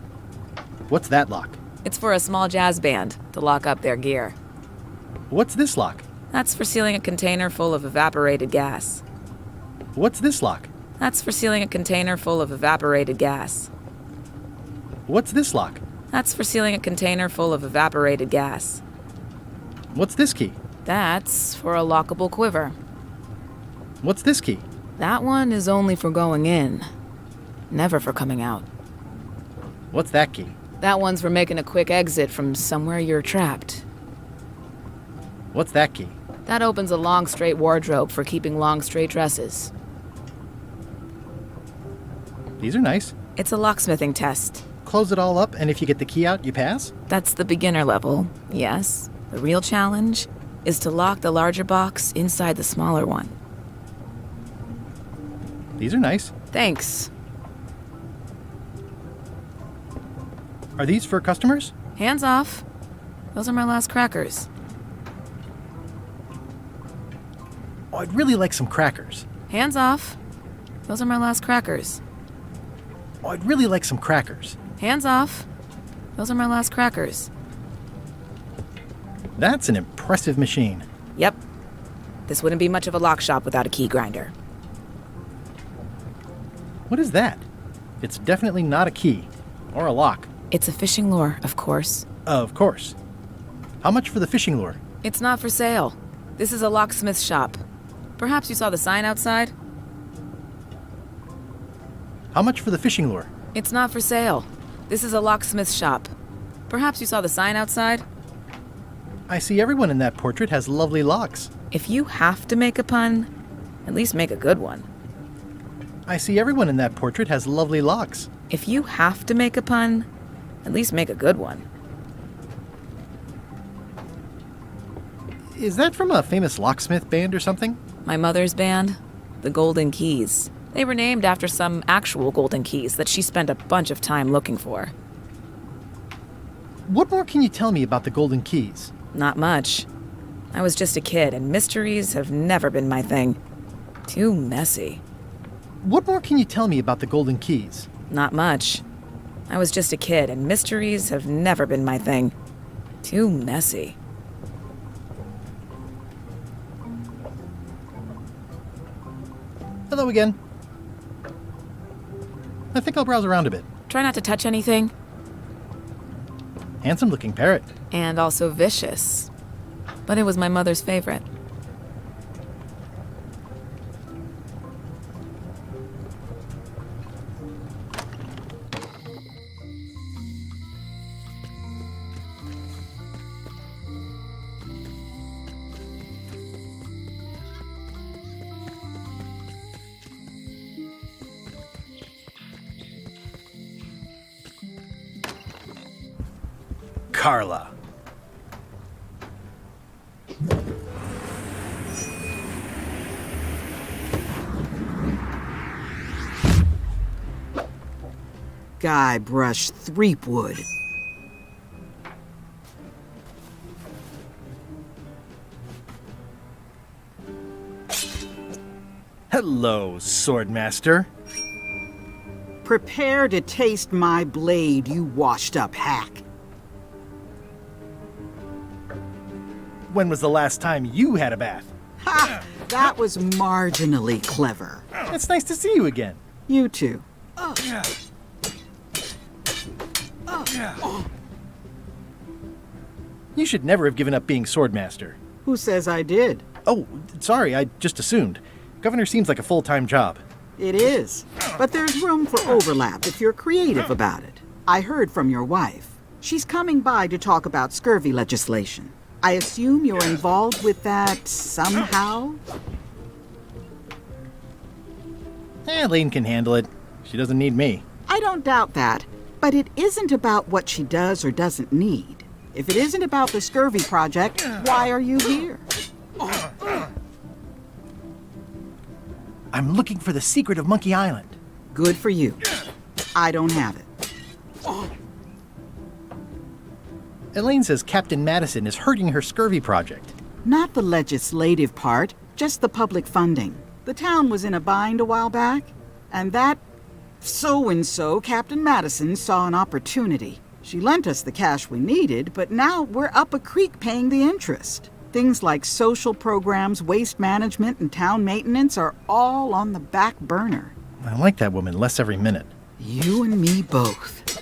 What's that lock? It's for a small jazz band to lock up their gear. What's this lock? That's for sealing a container full of evaporated gas. What's this lock? That's for sealing a container full of evaporated gas. What's this lock? That's for sealing a container full of evaporated gas. What's this key? That's for a lockable quiver. What's this key? That one is only for going in, never for coming out. What's that key? That one's for making a quick exit from somewhere you're trapped. What's that key? That opens a long, straight wardrobe for keeping long, straight dresses. These are nice. It's a locksmithing test. Close it all up, and if you get the key out, you pass? That's the beginner level, yes. The real challenge is to lock the larger box inside the smaller one. These are nice. Thanks. Are these for customers? Hands off. Those are my last crackers. Oh, I'd really like some crackers. Hands off. Those are my last crackers. Oh, I'd really like some crackers. Hands off. Those are my last crackers. That's an impressive machine. Yep. This wouldn't be much of a lock shop without a key grinder. What is that? It's definitely not a key. Or a lock. It's a fishing lure, of course. Of course. How much for the fishing lure? It's not for sale. This is a locksmith shop. Perhaps you saw the sign outside? How much for the fishing lure? It's not for sale. This is a locksmith shop. Perhaps you saw the sign outside? I see everyone in that portrait has lovely locks. If you have to make a pun, at least make a good one. I see everyone in that portrait has lovely locks. If you have to make a pun, at least make a good one. Is that from a famous locksmith band or something? My mother's band, the Golden Keys. They were named after some actual golden keys that she spent a bunch of time looking for. What more can you tell me about the Golden Keys? Not much. I was just a kid, and mysteries have never been my thing. Too messy. What more can you tell me about the Golden Keys? Not much. I was just a kid, and mysteries have never been my thing. Too messy. Hello again. I think I'll browse around a bit. Try not to touch anything. Handsome-looking parrot. And also vicious. But it was my mother's favorite. Carla. Guybrush Threepwood. Hello, Swordmaster. Prepare to taste my blade, you washed-up hack. When was the last time you had a bath? Ha! That was marginally clever. It's nice to see you again. You too. You should never have given up being Swordmaster. Who says I did? Oh, sorry, I just assumed. Governor seems like a full-time job. It is. But there's room for overlap if you're creative about it. I heard from your wife. She's coming by to talk about scurvy legislation. I assume you're involved with that somehow? Elaine can handle it. She doesn't need me. I don't doubt that. But it isn't about what she does or doesn't need. If it isn't about the Scurvy Project, why are you here? I'm looking for the secret of Monkey Island. Good for you. I don't have it. Elaine says Captain Madison is hurting her Scurvy Project. Not the legislative part, just the public funding. The town was in a bind a while back, and that so-and-so, Captain Madison, saw an opportunity. She lent us the cash we needed, but now we're up a creek paying the interest. Things like social programs, waste management, and town maintenance are all on the back burner. I like that woman less every minute. You and me both.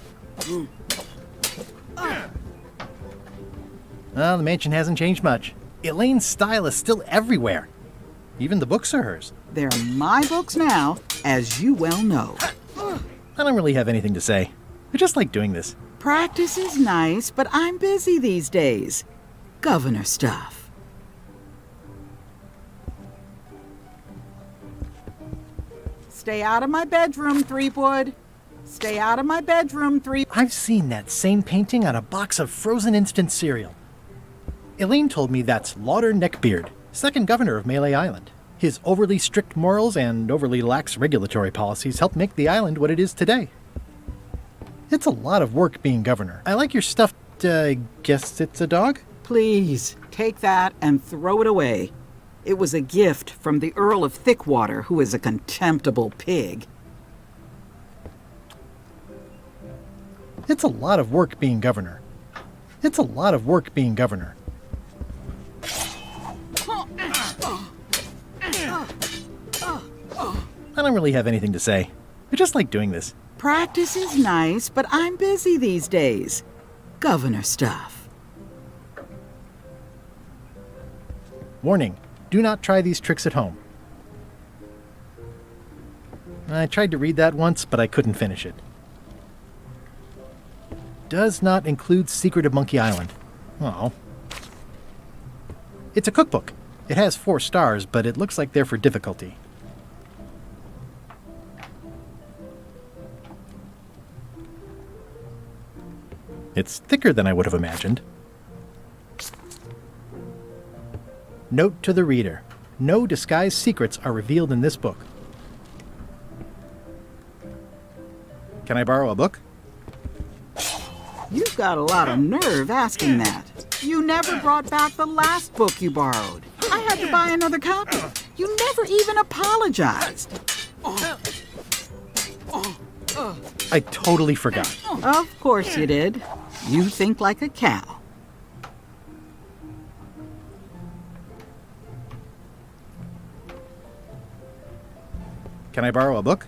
Well, the mansion hasn't changed much. Elaine's style is still everywhere. Even the books are hers. They're my books now, as you well know. I don't really have anything to say. I just like doing this. Practice is nice, but I'm busy these days. Governor stuff. Stay out of my bedroom, Threepwood. Stay out of my bedroom, I've seen that same painting on a box of frozen instant cereal. Elaine told me that's Lauder Neckbeard, second governor of Melee Island. His overly strict morals and overly lax regulatory policies helped make the island what it is today. It's a lot of work being governor. I like your stuffed, guess it's a dog? Please, take that and throw it away. It was a gift from the Earl of Thickwater, who is a contemptible pig. It's a lot of work being governor. It's a lot of work being governor. I don't really have anything to say. I just like doing this. Practice is nice, but I'm busy these days. Governor stuff. Warning, do not try these tricks at home. I tried to read that once, but I couldn't finish it. Does not include Secret of Monkey Island. Oh. It's a cookbook. It has 4 stars, but it looks like they're for difficulty. It's thicker than I would have imagined. Note to the reader. No disguised secrets are revealed in this book. Can I borrow a book? You've got a lot of nerve asking that. You never brought back the last book you borrowed. I had to buy another copy. You never even apologized. I totally forgot. Of course you did. You think like a cow. Can I borrow a book?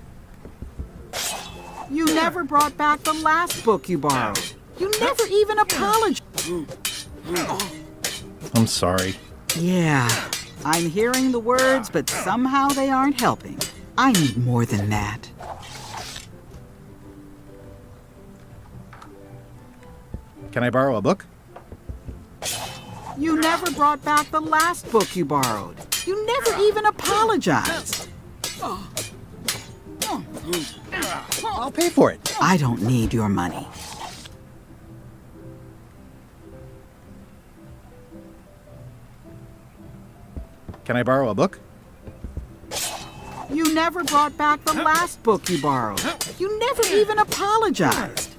You never brought back the last book you borrowed. You never even apologized. I'm sorry. Yeah, I'm hearing the words, but somehow they aren't helping. I need more than that. Can I borrow a book? You never brought back the last book you borrowed. You never even apologized. I'll pay for it. I don't need your money. Can I borrow a book? You never brought back the last book you borrowed. You never even apologized.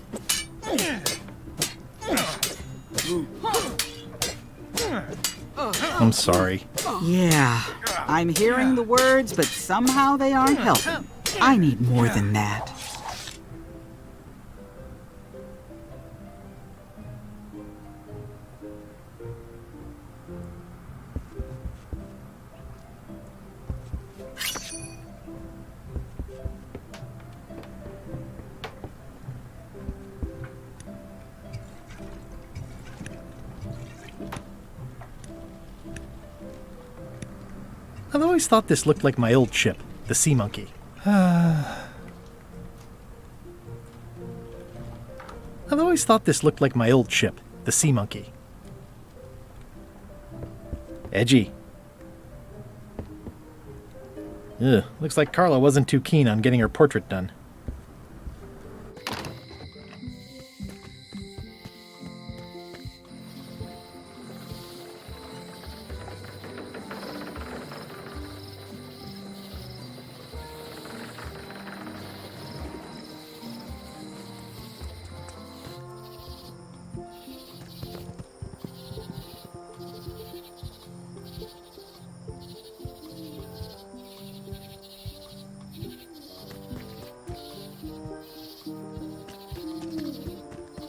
I'm sorry. Yeah, I'm hearing the words, but somehow they aren't helping. I need more than that. I've always thought this looked like my old ship, the Sea Monkey. I've always thought this looked like my old ship, the Sea Monkey. Edgy. Ugh, looks like Carla wasn't too keen on getting her portrait done.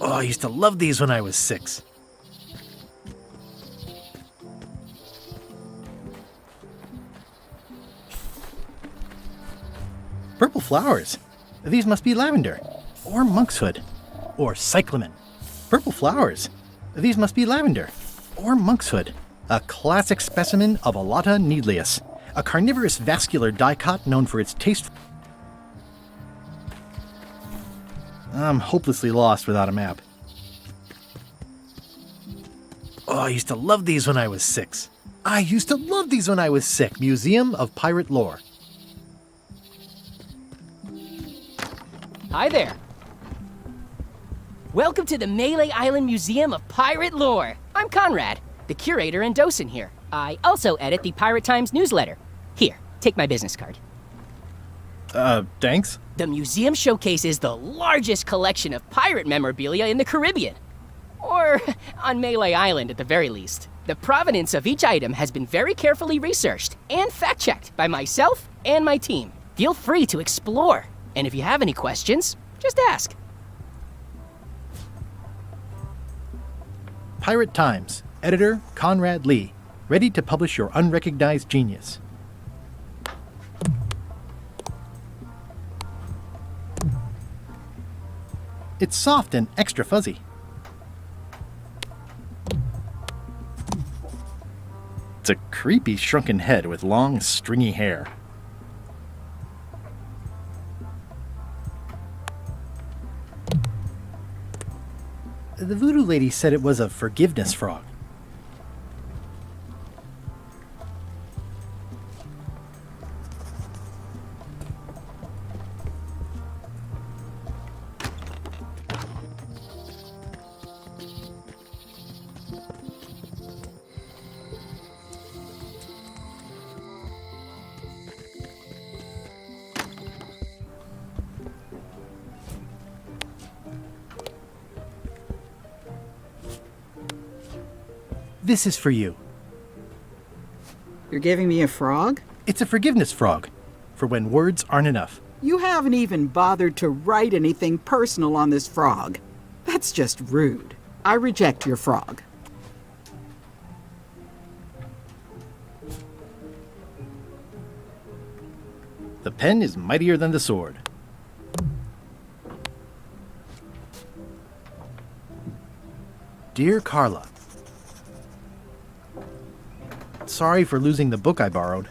Oh, I used to love these when I was 6. Purple flowers. These must be lavender, or monkshood, or cyclamen. Purple flowers. These must be lavender, or monkshood. A classic specimen of Alata needleus, a carnivorous vascular dicot known for its taste. I'm hopelessly lost without a map. Oh, I used to love these when I was 6. Museum of Pirate Lore. Hi there. Welcome to the Melee Island Museum of Pirate Lore. I'm Conrad, the curator and docent here. I also edit the Pirate Times newsletter. Here, take my business card. Thanks? The museum showcases the largest collection of pirate memorabilia in the Caribbean. Or on Melee Island at the very least. The provenance of each item has been very carefully researched and fact-checked by myself and my team. Feel free to explore. And if you have any questions, just ask. Pirate Times, editor Conrad Lee, ready to publish your unrecognized genius. It's soft and extra fuzzy. It's a creepy shrunken head with long, stringy hair. The voodoo lady said it was a forgiveness frog. This is for you. You're giving me a frog? It's a forgiveness frog, for when words aren't enough. You haven't even bothered to write anything personal on this frog. That's just rude. I reject your frog. The pen is mightier than the sword. Dear Carla, sorry for losing the book I borrowed.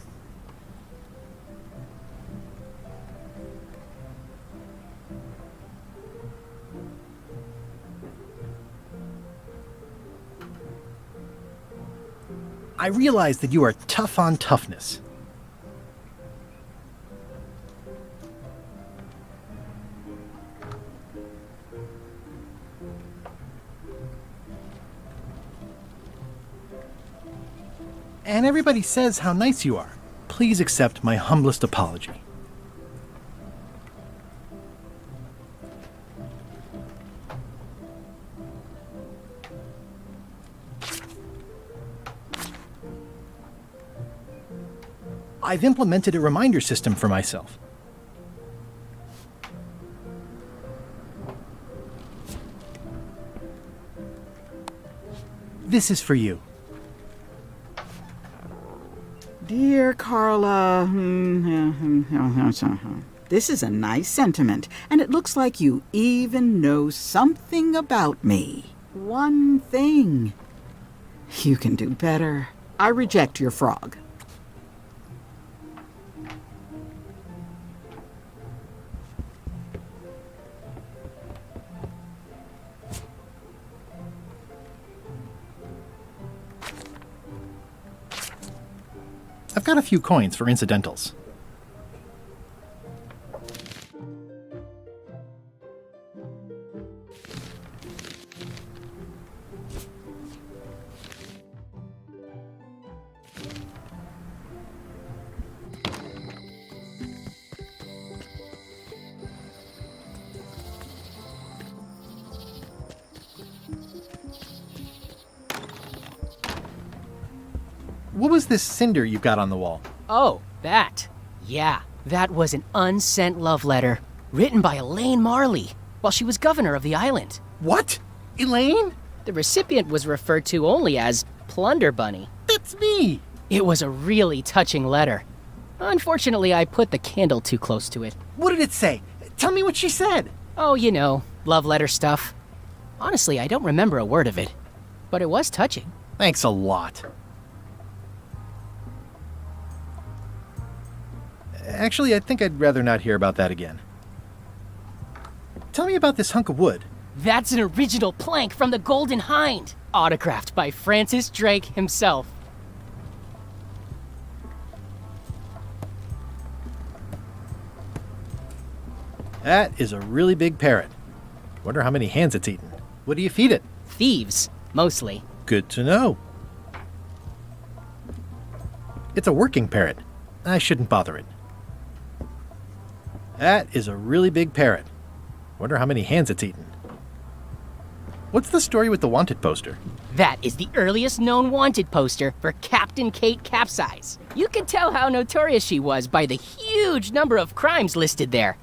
I realize that you are tough on toughness. And everybody says how nice you are. Please accept my humblest apology. I've implemented a reminder system for myself. This is for you. Dear Carla, this is a nice sentiment, and it looks like you even know something about me. One thing. You can do better. I reject your frog. I've got a few coins for incidentals. What was this cinder you've got on the wall? Oh, that. Yeah, that was an unsent love letter written by Elaine Marley while she was governor of the island. What? Elaine? The recipient was referred to only as Plunder Bunny. That's me! It was a really touching letter. Unfortunately, I put the candle too close to it. What did it say? Tell me what she said. Oh, you know, love letter stuff. Honestly, I don't remember a word of it, but it was touching. Thanks a lot. Actually, I think I'd rather not hear about that again. Tell me about this hunk of wood. That's an original plank from the Golden Hind, autographed by Francis Drake himself. That is a really big parrot. Wonder how many hands it's eaten. What do you feed it? Thieves, mostly. Good to know. It's a working parrot. I shouldn't bother it. That is a really big parrot. Wonder how many hands it's eaten. What's the story with the wanted poster? That is the earliest known wanted poster for Captain Kate Capsize. You can tell how notorious she was by the huge number of crimes listed there.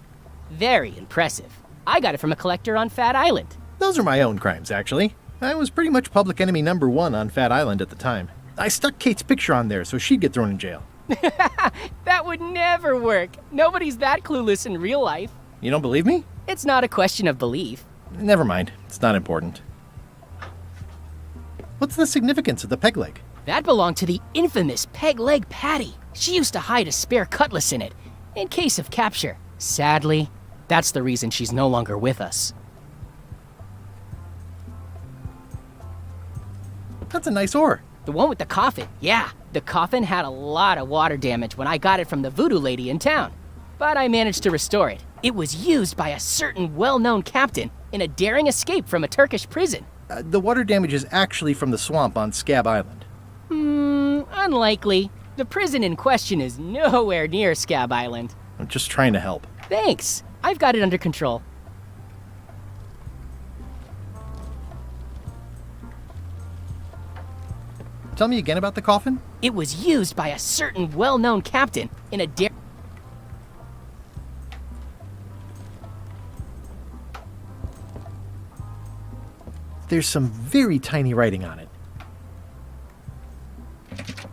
Very impressive. I got it from a collector on Fat Island. Those are my own crimes, actually. I was pretty much public enemy number 1 on Fat Island at the time. I stuck Kate's picture on there so she'd get thrown in jail. That would never work. Nobody's that clueless in real life. You don't believe me? It's not a question of belief. Never mind. It's not important. What's the significance of the peg leg? That belonged to the infamous Peg Leg Patty. She used to hide a spare cutlass in it, in case of capture. Sadly, that's the reason she's no longer with us. That's a nice oar. The one with the coffin, yeah. The coffin had a lot of water damage when I got it from the voodoo lady in town. But I managed to restore it. It was used by a certain well-known captain in a daring escape from a Turkish prison. The water damage is actually from the swamp on Scab Island. Unlikely. The prison in question is nowhere near Scab Island. I'm just trying to help. Thanks. I've got it under control. Tell me again about the coffin? It was used by a certain well-known captain in a There's some very tiny writing on it.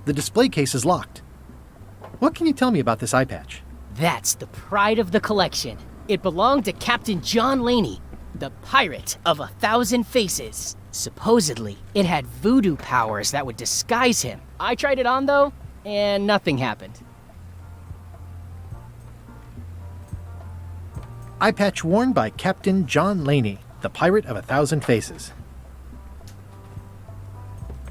The display case is locked. What can you tell me about this eye patch? That's the pride of the collection. It belonged to Captain John Laney, The Pirate of 1,000 Faces. Supposedly, it had voodoo powers that would disguise him. I tried it on, though, and nothing happened. Eye patch worn by Captain John Laney, the Pirate of 1,000 Faces.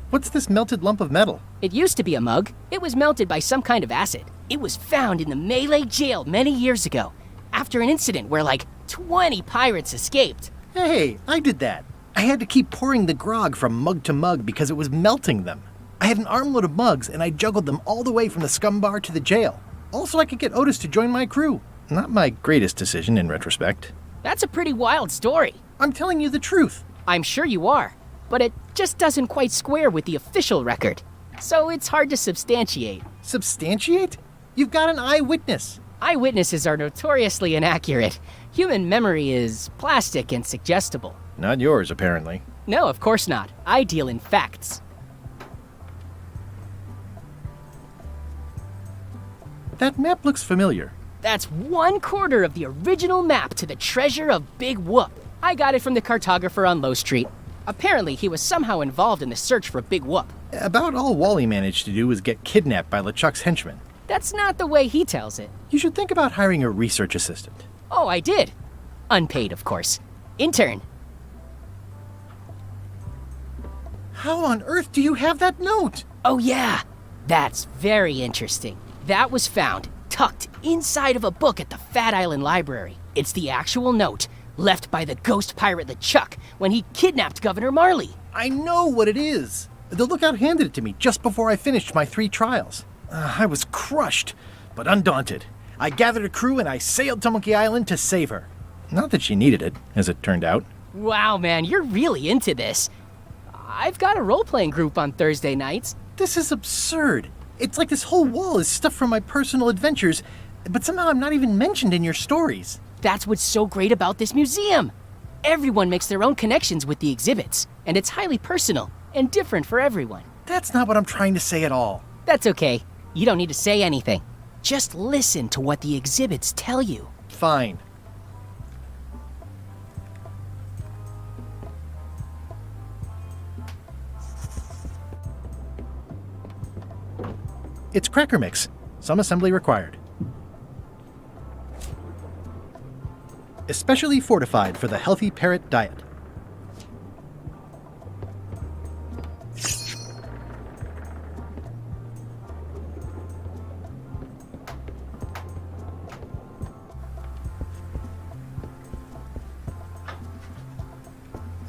What's this melted lump of metal? It used to be a mug. It was melted by some kind of acid. It was found in the Malay jail many years ago, after an incident where like 20 pirates escaped. Hey, I did that. I had to keep pouring the grog from mug to mug because it was melting them. I had an armload of mugs and I juggled them all the way from the scum bar to the jail. Also, I could get Otis to join my crew. Not my greatest decision in retrospect. That's a pretty wild story. I'm telling you the truth. I'm sure you are, but it just doesn't quite square with the official record. So it's hard to substantiate. Substantiate? You've got an eyewitness. Eyewitnesses are notoriously inaccurate. Human memory is plastic and suggestible. Not yours, apparently. No, of course not. I deal in facts. That map looks familiar. That's 1/4 of the original map to the treasure of Big Whoop. I got it from the cartographer on Low Street. Apparently, he was somehow involved in the search for Big Whoop. About all Wally managed to do was get kidnapped by LeChuck's henchmen. That's not the way he tells it. You should think about hiring a research assistant. Oh, I did. Unpaid, of course. Intern. How on earth do you have that note? Oh, yeah. That's very interesting. That was found tucked inside of a book at the Fat Island Library. It's the actual note left by the ghost pirate LeChuck when he kidnapped Governor Marley. I know what it is. The lookout handed it to me just before I finished my 3 trials. I was crushed, but undaunted. I gathered a crew and I sailed to Monkey Island to save her. Not that she needed it, as it turned out. Wow, man, you're really into this. I've got a role-playing group on Thursday nights. This is absurd. It's like this whole wall is stuff from my personal adventures, but somehow I'm not even mentioned in your stories. That's what's so great about this museum. Everyone makes their own connections with the exhibits, and it's highly personal and different for everyone. That's not what I'm trying to say at all. That's okay. You don't need to say anything. Just listen to what the exhibits tell you. Fine. It's cracker mix. Some assembly required. Especially fortified for the healthy parrot diet.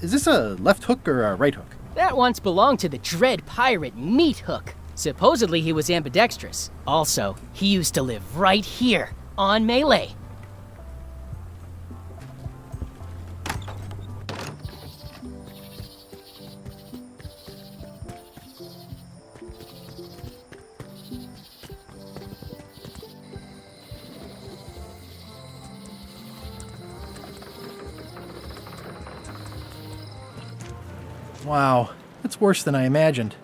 Is this a left hook or a right hook? That once belonged to the dread pirate Meat Hook. Supposedly he was ambidextrous. Also, he used to live right here, on Malay. Wow, it's worse than I imagined.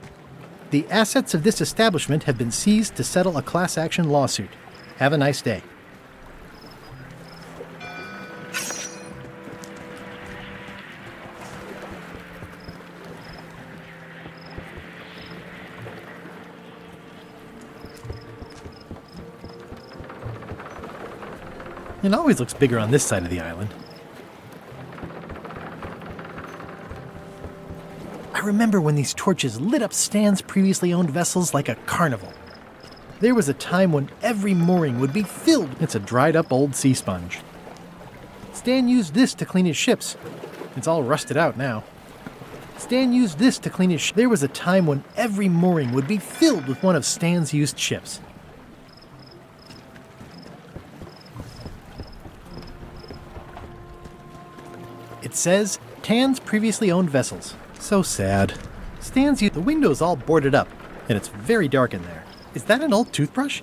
The assets of this establishment have been seized to settle a class action lawsuit. Have a nice day. It always looks bigger on this side of the island. I remember when these torches lit up Stan's previously owned vessels like a carnival. There was a time when every mooring would be filled. It's a dried up old sea sponge. Stan used this to clean his ships. It's all rusted out now. Stan used this to clean his There was a time when every mooring would be filled with one of Stan's used ships. It says, Tan's previously owned vessels. So sad. Stan's the window's all boarded up, and it's very dark in there. Is that an old toothbrush?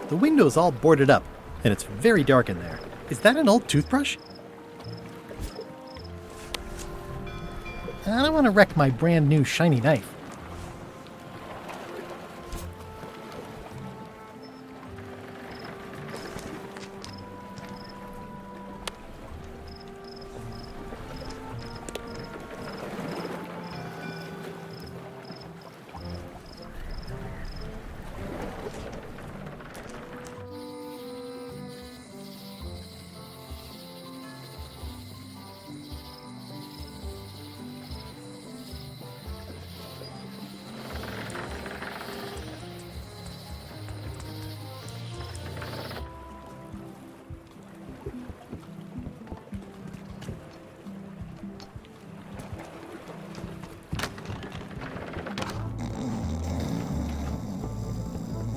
The window's all boarded up, and it's very dark in there. Is that an old toothbrush? I don't want to wreck my brand new shiny knife.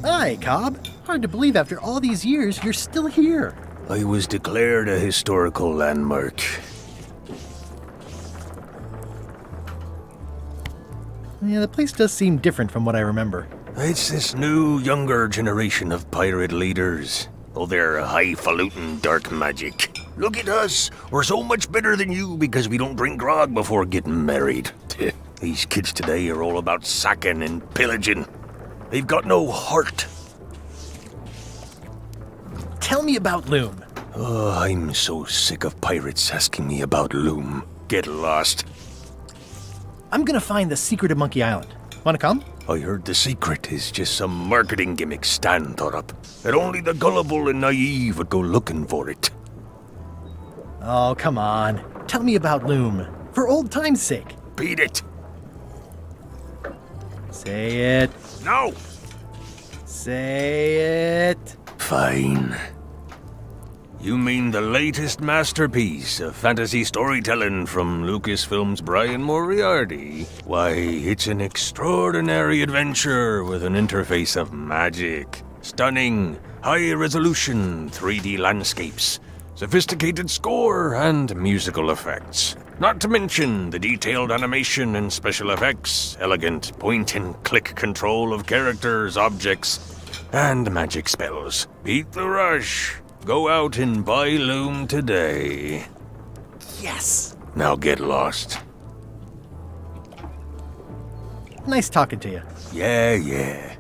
Hi, Cobb. Hard to believe after all these years you're still here. I was declared a historical landmark. Yeah, the place does seem different from what I remember. It's this new, younger generation of pirate leaders. Oh, they're highfalutin dark magic. Look at us. We're so much better than you because we don't drink grog before getting married. These kids today are all about sacking and pillaging. They've got no heart. Tell me about Loom. Oh, I'm so sick of pirates asking me about Loom. Get lost. I'm gonna find the secret of Monkey Island. Wanna come? I heard the secret is just some marketing gimmick Stan thought up. That only the gullible and naive would go looking for it. Oh, come on. Tell me about Loom. For old time's sake. Beat it. Say it. No. Say it. Fine. You mean the latest masterpiece of fantasy storytelling from Lucasfilm's Brian Moriarty? Why, it's an extraordinary adventure with an interface of magic. Stunning, high-resolution 3D landscapes, sophisticated score, and musical effects. Not to mention the detailed animation and special effects, elegant point-and-click control of characters, objects, and magic spells. Beat the rush. Go out and buy Loom today. Yes! Now get lost. Nice talking to you. Yeah.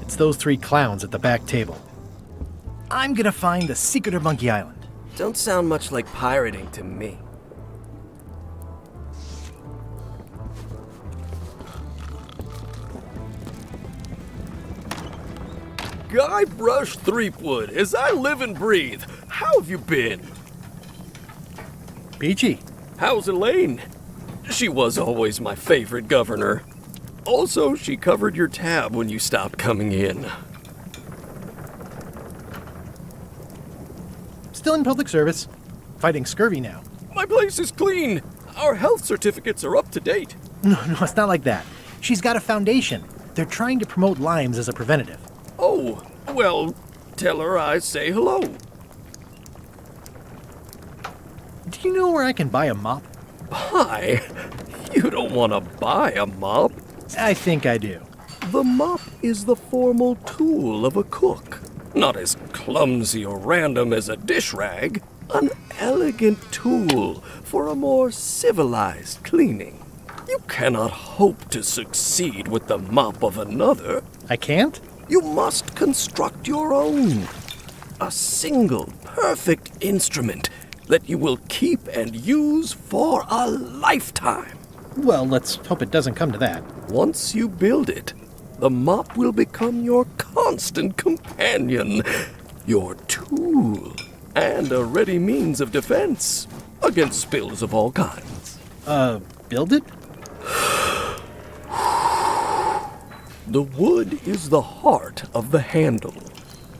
It's those three clowns at the back table. I'm gonna find the secret of Monkey Island. Don't sound much like pirating to me. Guybrush Threepwood, as I live and breathe, how have you been? Peachy. How's Elaine? She was always my favorite governor. Also, she covered your tab when you stopped coming in. Still in public service. Fighting scurvy now. My place is clean. Our health certificates are up to date. No, it's not like that. She's got a foundation. They're trying to promote Lyme's as a preventative. Oh, well, tell her I say hello. Do you know where I can buy a mop? Buy? You don't want to buy a mop. I think I do. The mop is the formal tool of a cook. Not as clumsy or random as a dish rag. An elegant tool for a more civilized cleaning. You cannot hope to succeed with the mop of another. I can't? You must construct your own. A single, perfect instrument that you will keep and use for a lifetime. Well, let's hope it doesn't come to that. Once you build it, the mop will become your constant companion, your tool, and a ready means of defense against spills of all kinds. Build it? The wood is the heart of the handle.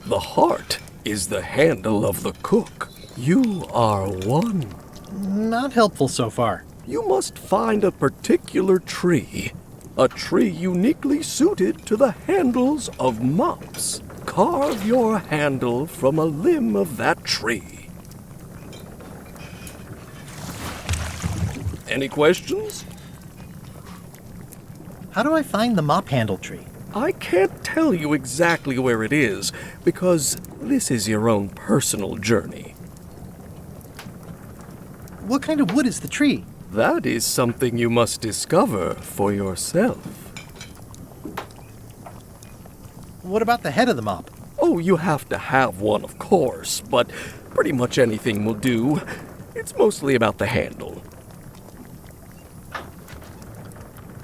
The heart is the handle of the cook. You are one. Not helpful so far. You must find a particular tree, A tree uniquely suited to the handles of mops. Carve your handle from a limb of that tree. Any questions? How do I find the mop handle tree? I can't tell you exactly where it is, because this is your own personal journey. What kind of wood is the tree? That is something you must discover for yourself. What about the head of the mop? Oh, you have to have one, of course, but pretty much anything will do. It's mostly about the handle.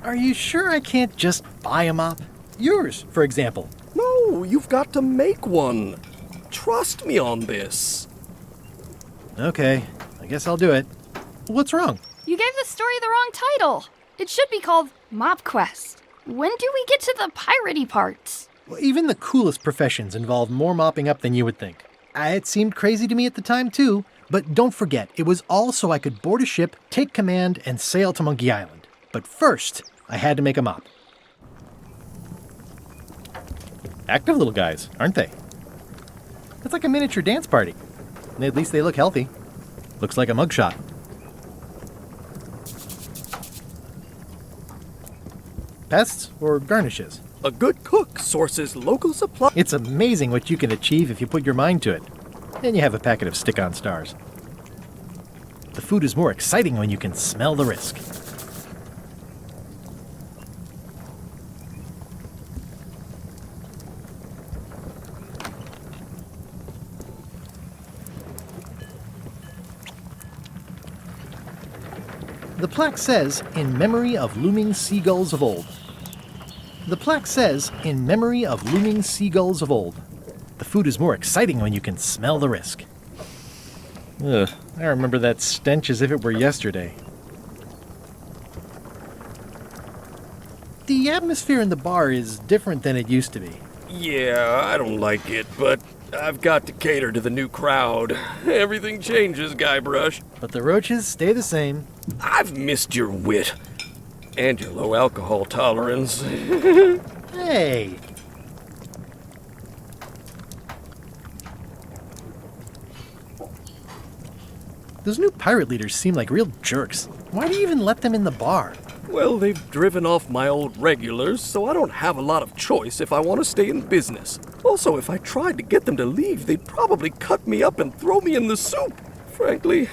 Are you sure I can't just buy a mop? Yours, for example. No, you've got to make one. Trust me on this. Okay, I guess I'll do it. What's wrong? You gave the story the wrong title. It should be called Mop Quest. When do we get to the piratey parts? Well, even the coolest professions involve more mopping up than you would think. It seemed crazy to me at the time, too. But don't forget, it was all so I could board a ship, take command, and sail to Monkey Island. But first, I had to make a mop. Active little guys, aren't they? It's like a miniature dance party. At least they look healthy. Looks like a mugshot. Pests or garnishes? A good cook sources local supply. It's amazing what you can achieve if you put your mind to it. Then you have a packet of stick-on stars. The food is more exciting when you can smell the risk. The plaque says, "In memory of looming seagulls of old." The plaque says, "In memory of looming seagulls of old." The food is more exciting when you can smell the risk. Ugh, I remember that stench as if it were yesterday. The atmosphere in the bar is different than it used to be. Yeah, I don't like it, but I've got to cater to the new crowd. Everything changes, Guybrush. But the roaches stay the same. I've missed your wit. And your low alcohol tolerance. Hey! Those new pirate leaders seem like real jerks. Why do you even let them in the bar? Well, they've driven off my old regulars, so I don't have a lot of choice if I want to stay in business. Also, if I tried to get them to leave, they'd probably cut me up and throw me in the soup. Frankly,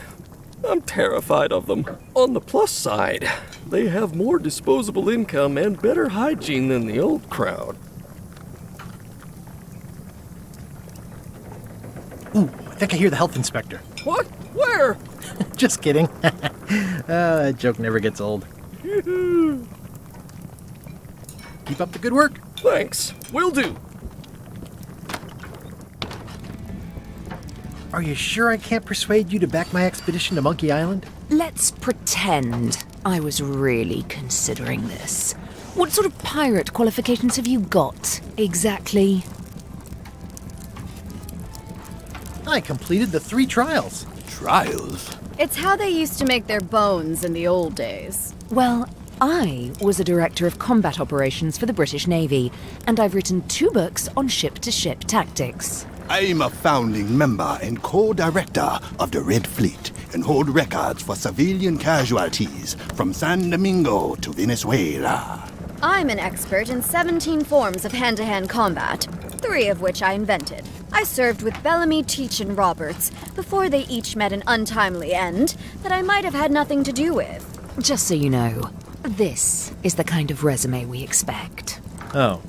I'm terrified of them. On the plus side, they have more disposable income and better hygiene than the old crowd. Ooh, I think I hear the health inspector. What? Where? Just kidding. That joke never gets old. Keep up the good work. Thanks. Will do. Are you sure I can't persuade you to back my expedition to Monkey Island? Let's pretend I was really considering this. What sort of pirate qualifications have you got, exactly? I completed the 3 trials. Trials? It's how they used to make their bones in the old days. Well, I was a director of combat operations for the British Navy, and I've written 2 books on ship-to-ship tactics. I'm a founding member and co-director of the Red Fleet and hold records for civilian casualties from San Domingo to Venezuela. I'm an expert in 17 forms of hand-to-hand combat, 3 of which I invented. I served with Bellamy, Teach, and Roberts before they each met an untimely end that I might have had nothing to do with. Just so you know, this is the kind of resume we expect. Oh.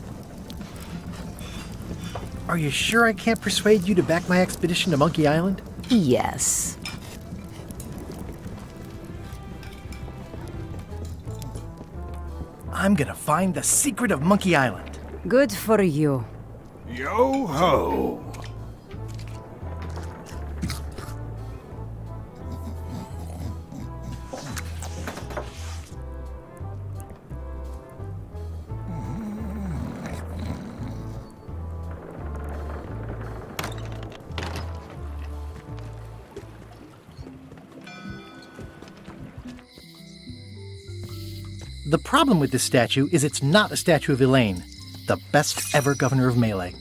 Are you sure I can't persuade you to back my expedition to Monkey Island? Yes. I'm gonna find the secret of Monkey Island. Good for you. Yo-ho! The problem with this statue is it's not a statue of Elaine, the best ever governor of Melee.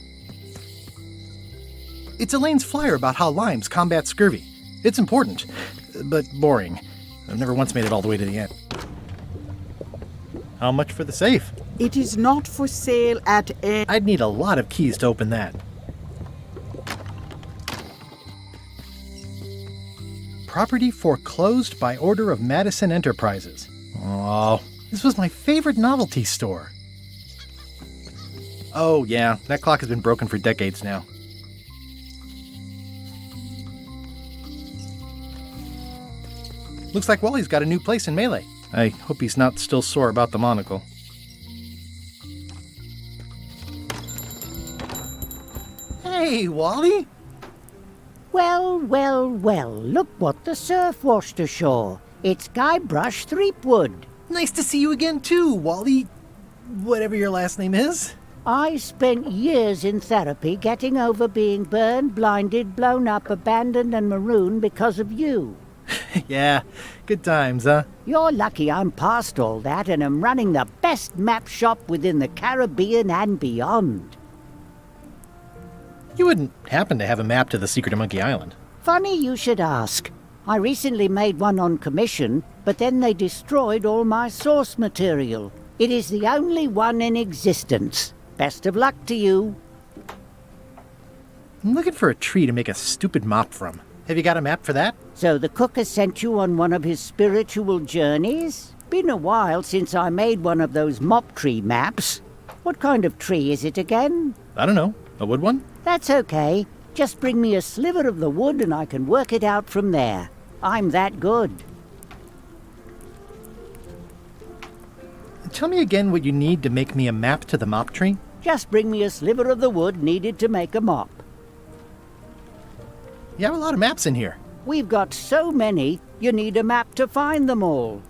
It's Elaine's flyer about how limes combat scurvy. It's important, but boring. I've never once made it all the way to the end. How much for the safe? It is not for sale at any... I'd need a lot of keys to open that. Property foreclosed by order of Madison Enterprises. Oh, this was my favorite novelty store. Oh yeah, that clock has been broken for decades now. Looks like Wally's got a new place in Melee. I hope he's not still sore about the monocle. Hey, Wally! Well, well, well, look what the surf washed ashore. It's Guybrush Threepwood. Nice to see you again too, Wally. Whatever your last name is. I spent years in therapy getting over being burned, blinded, blown up, abandoned, and marooned because of you. Yeah, good times, huh? You're lucky I'm past all that and am running the best map shop within the Caribbean and beyond. You wouldn't happen to have a map to the secret of Monkey Island? Funny you should ask. I recently made one on commission, but then they destroyed all my source material. It is the only one in existence. Best of luck to you. I'm looking for a tree to make a stupid mop from. Have you got a map for that? So the cook has sent you on one of his spiritual journeys? Been a while since I made one of those mop tree maps. What kind of tree is it again? I don't know. A wood one? That's okay. Just bring me a sliver of the wood and I can work it out from there. I'm that good. Tell me again what you need to make me a map to the mop tree. Just bring me a sliver of the wood needed to make a mop. You have a lot of maps in here. We've got so many, you need a map to find them all.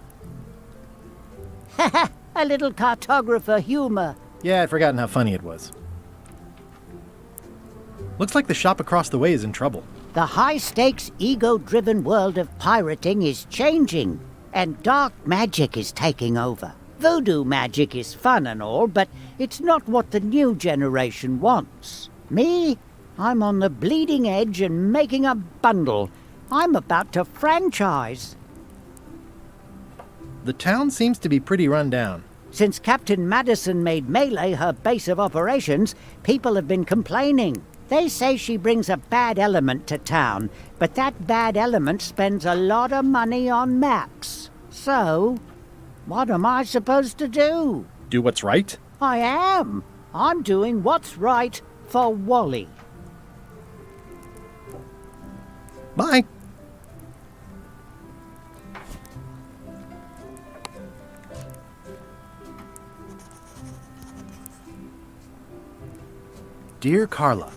Haha, a little cartographer humor. Yeah, I'd forgotten how funny it was. Looks like the shop across the way is in trouble. The high-stakes, ego-driven world of pirating is changing, and dark magic is taking over. Voodoo magic is fun and all, but it's not what the new generation wants. Me? I'm on the bleeding edge and making a bundle. I'm about to franchise. The town seems to be pretty run down. Since Captain Madison made Melee her base of operations, people have been complaining. They say she brings a bad element to town, but that bad element spends a lot of money on maps. So, what am I supposed to do? Do what's right? I am. I'm doing what's right for Wally. Bye. Dear Carla,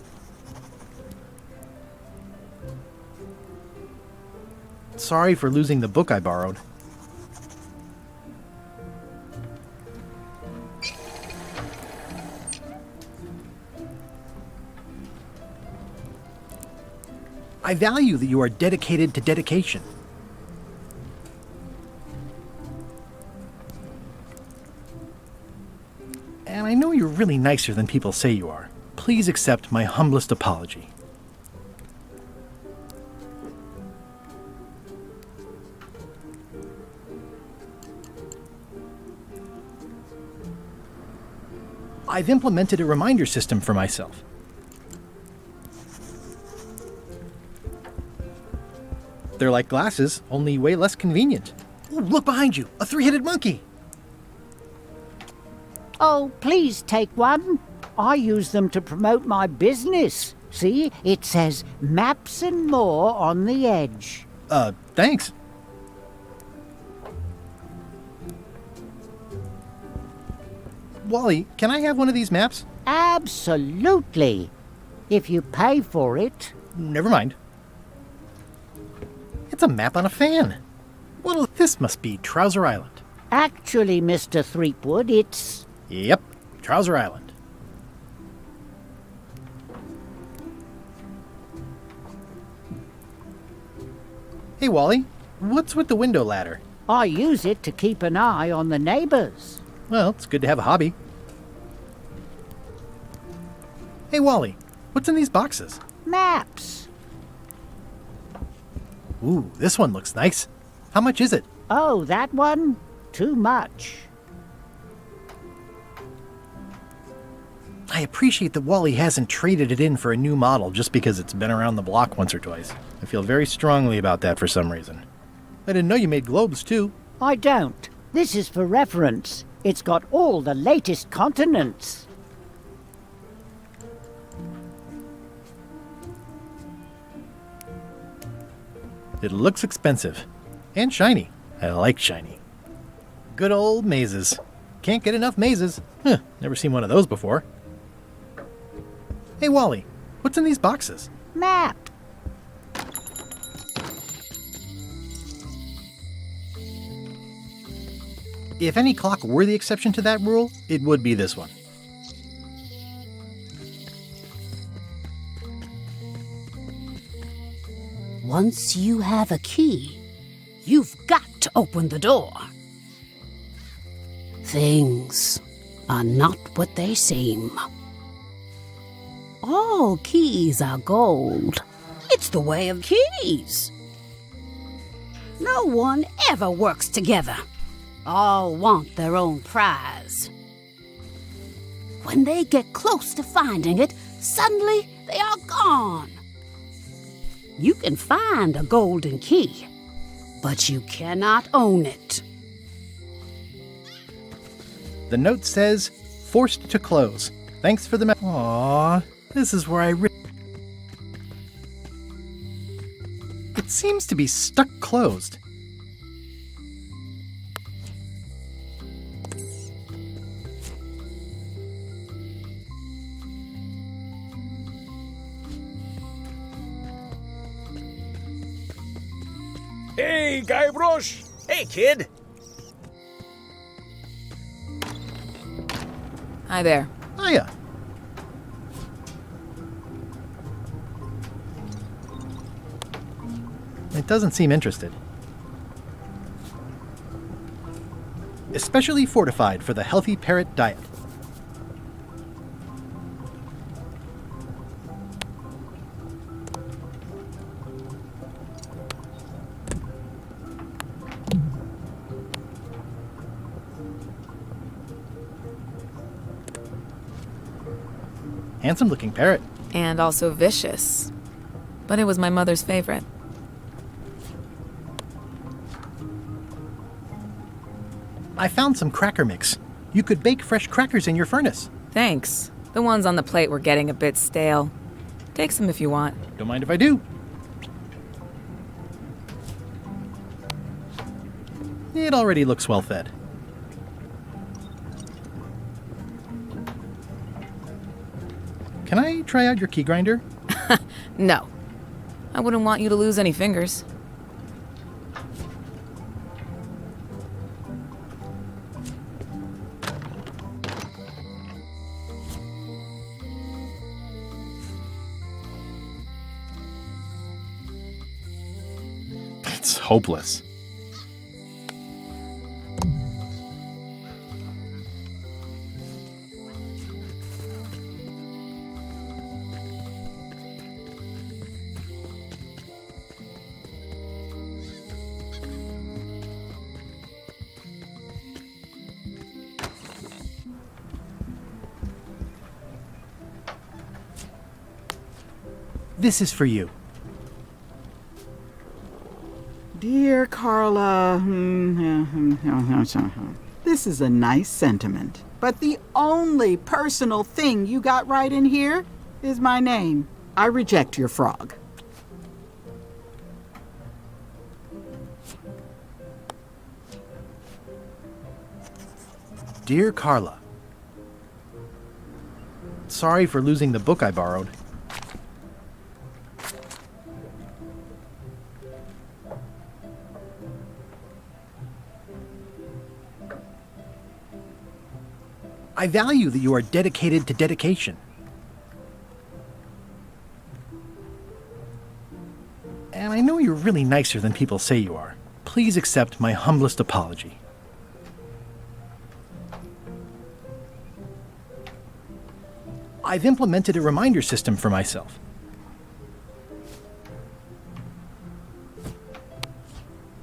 sorry for losing the book I borrowed. I value that you are dedicated to dedication. And I know you're really nicer than people say you are. Please accept my humblest apology. I've implemented a reminder system for myself. They're like glasses, only way less convenient. Ooh, look behind you, a three-headed monkey. Oh, please take one. I use them to promote my business. See, it says Maps and More on the edge. Thanks. Wally, can I have one of these maps? Absolutely. If you pay for it. Never mind. It's a map on a fan. Well, this must be Trouser Island. Actually, Mr. Threepwood, it's... Yep, Trouser Island. Hey, Wally, what's with the window ladder? I use it to keep an eye on the neighbors. Well, it's good to have a hobby. Hey, Wally, what's in these boxes? Maps. Ooh, this one looks nice. How much is it? Oh, that one? Too much. I appreciate that Wally hasn't traded it in for a new model just because it's been around the block once or twice. I feel very strongly about that for some reason. I didn't know you made globes, too. I don't. This is for reference. It's got all the latest continents. It looks expensive. And shiny. I like shiny. Good old mazes. Can't get enough mazes. Huh, never seen one of those before. Hey, Wally, what's in these boxes? Map. If any clock were the exception to that rule, it would be this one. Once you have a key, you've got to open the door. Things are not what they seem. All keys are gold. It's the way of keys. No one ever works together. All want their own prize. When they get close to finding it, suddenly they are gone. You can find a golden key, but you cannot own it. The note says, forced to close. Thanks for the Aww, this is where I It seems to be stuck closed. Hey, Guybrush! Hey, kid! Hi there. Hiya. It doesn't seem interested. Especially fortified for the healthy parrot diet. Handsome looking parrot. And also vicious. But it was my mother's favorite. I found some cracker mix. You could bake fresh crackers in your furnace. Thanks. The ones on the plate were getting a bit stale. Take some if you want. Don't mind if I do. It already looks well fed. Can I try out your key grinder? No. I wouldn't want you to lose any fingers. It's hopeless. This is for you. Dear Carla, this is a nice sentiment, but the only personal thing you got right in here is my name. I reject your frog. Dear Carla, sorry for losing the book I borrowed. I value that you are dedicated to dedication. And I know you're really nicer than people say you are. Please accept my humblest apology. I've implemented a reminder system for myself.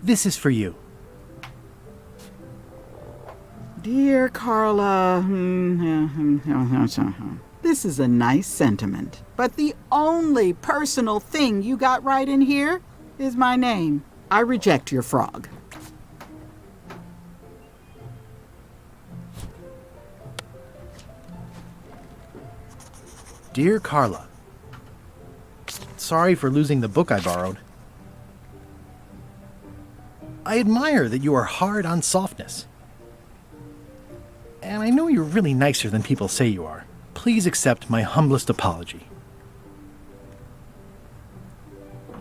This is for you. Dear Carla, this is a nice sentiment, but the only personal thing you got right in here is my name. I reject your frog. Dear Carla, sorry for losing the book I borrowed. I admire that you are hard on softness. And I know you're really nicer than people say you are. Please accept my humblest apology.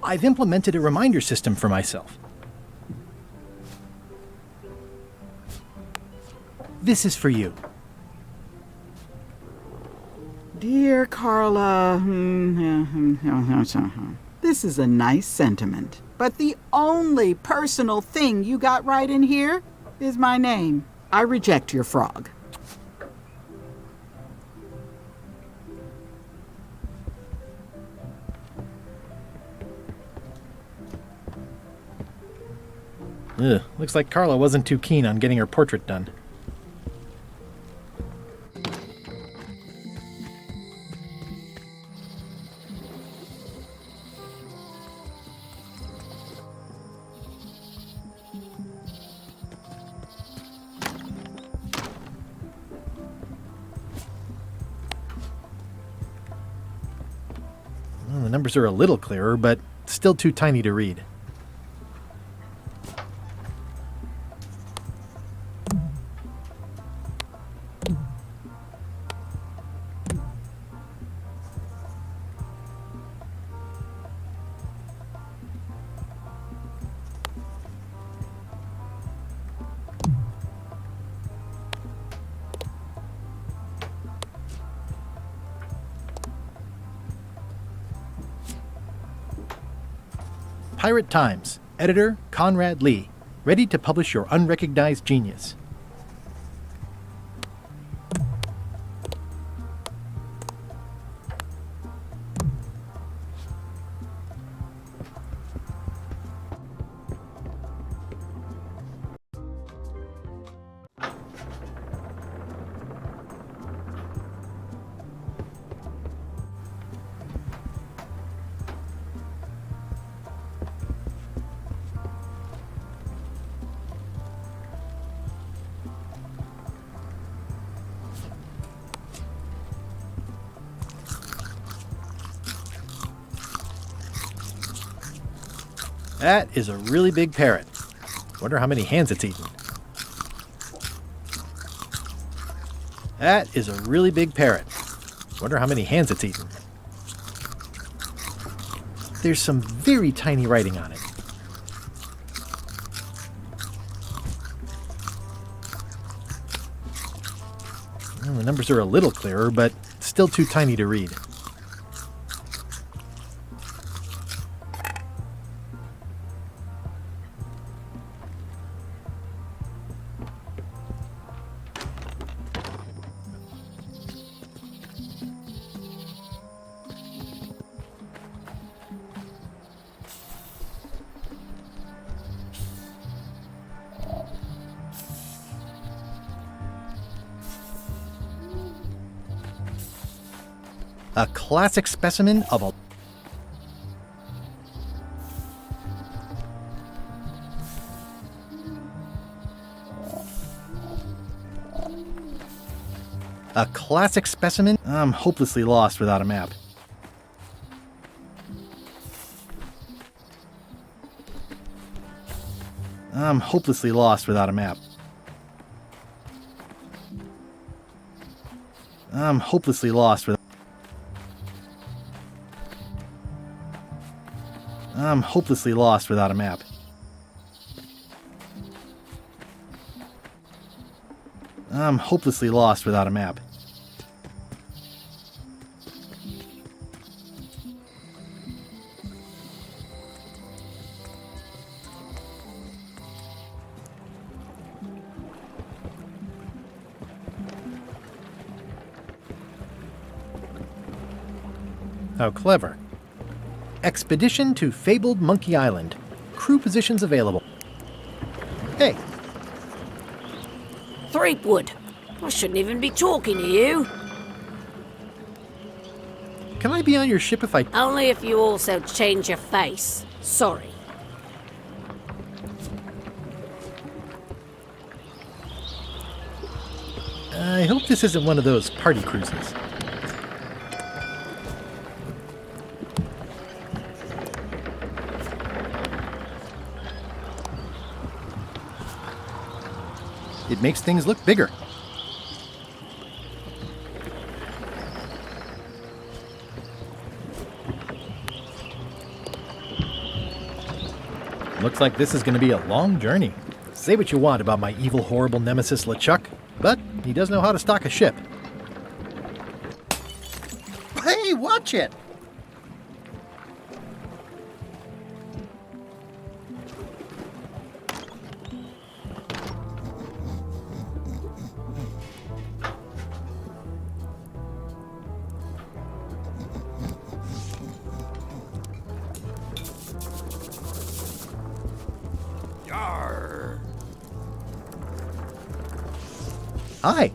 I've implemented a reminder system for myself. This is for you. Dear Carla, this is a nice sentiment, but the only personal thing you got right in here is my name. I reject your frog. Ugh, looks like Carla wasn't too keen on getting her portrait done. Well, the numbers are a little clearer, but still too tiny to read. Pirate Times, editor Conrad Lee, ready to publish your unrecognized genius. That is a really big parrot. Wonder how many hands it's eaten. That is a really big parrot. Wonder how many hands it's eaten. There's some very tiny writing on it. Well, the numbers are a little clearer, but still too tiny to read. A classic specimen of a... A classic specimen? I'm hopelessly lost without a map. I'm hopelessly lost without a map. I'm hopelessly lost without... I'm hopelessly lost without a map. I'm hopelessly lost without a map. How clever. Expedition to fabled Monkey Island. Crew positions available. Hey. Threepwood, I shouldn't even be talking to you. Can I be on your ship if I... Only if you also change your face. Sorry. I hope this isn't one of those party cruises. It makes things look bigger. Looks like this is going to be a long journey. Say what you want about my evil, horrible nemesis LeChuck, but he does know how to stock a ship. Hey, watch it! Hi.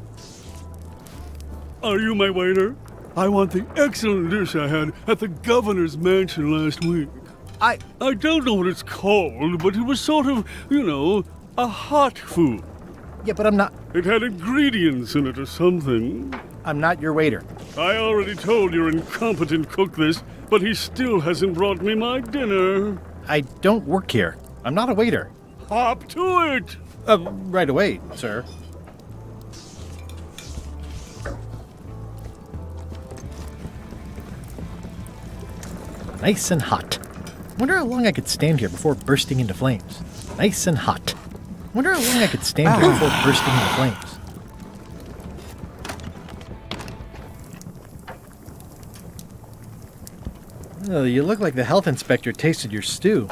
Are you my waiter? I want the excellent dish I had at the governor's mansion last week. I don't know what it's called, but it was sort of, a hot food. Yeah, but I'm not... It had ingredients in it or something. I'm not your waiter. I already told your incompetent cook this, but he still hasn't brought me my dinner. I don't work here. I'm not a waiter. Hop to it! Right away, sir. Nice and hot. Wonder how long I could stand here before bursting into flames. Nice and hot. Wonder how long I could stand here before bursting into flames. Oh, you look like the health inspector tasted your stew.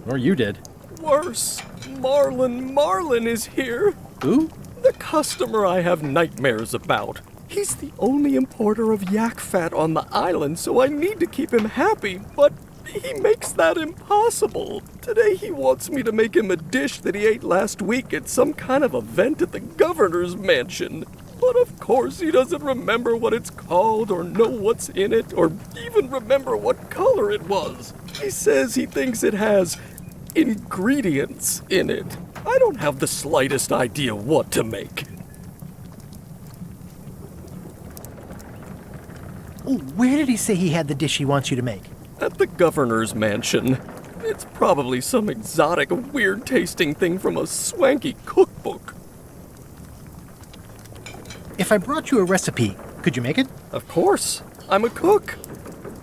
Or you did. Worse. Marlin is here. Who? The customer I have nightmares about. He's the only importer of yak fat on the island, so I need to keep him happy, but he makes that impossible. Today he wants me to make him a dish that he ate last week at some kind of event at the governor's mansion. But of course he doesn't remember what it's called or know what's in it or even remember what color it was. He says he thinks it has ingredients in it. I don't have the slightest idea what to make. Oh, where did he say he had the dish he wants you to make? At the governor's mansion. It's probably some exotic, weird-tasting thing from a swanky cookbook. If I brought you a recipe, could you make it? Of course. I'm a cook.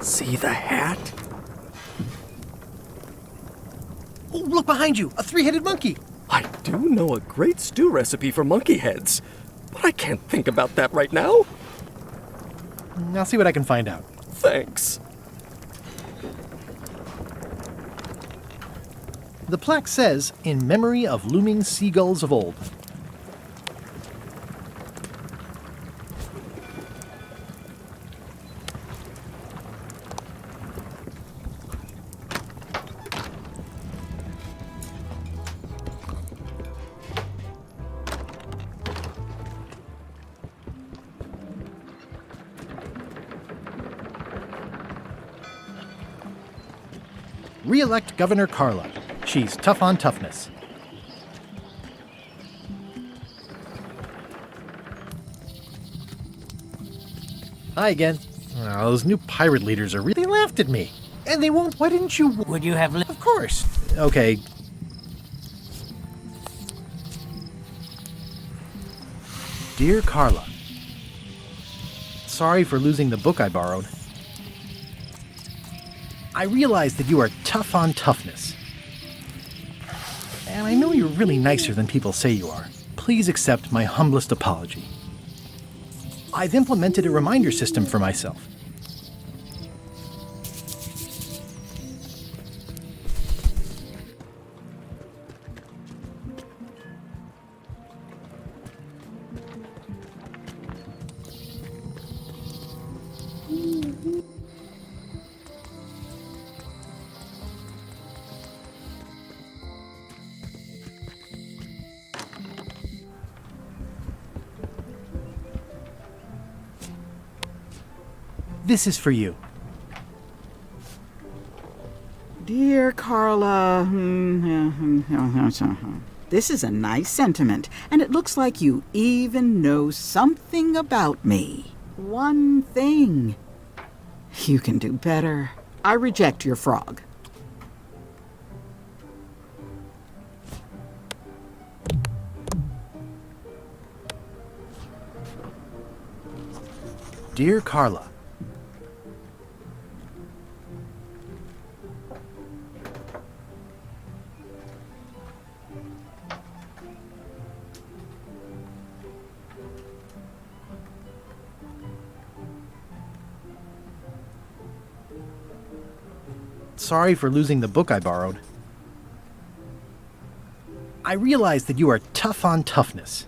See the hat? Oh, look behind you! A three-headed monkey! I do know a great stew recipe for monkey heads, but I can't think about that right now. I'll see what I can find out. Thanks. The plaque says, in memory of looming seagulls of old. Re-elect Governor Carla. She's tough on toughness. Hi again. Oh, those new pirate leaders are really laughed at me. And they won't. Why didn't you? Would you have... Of course. Okay. Dear Carla, sorry for losing the book I borrowed. I realize that you are tough on toughness. And I know you're really nicer than people say you are. Please accept my humblest apology. I've implemented a reminder system for myself. This is for you. Dear Carla, this is a nice sentiment, and it looks like you even know something about me. One thing. You can do better. I reject your frog. Dear Carla, sorry for losing the book I borrowed. I realize that you are tough on toughness.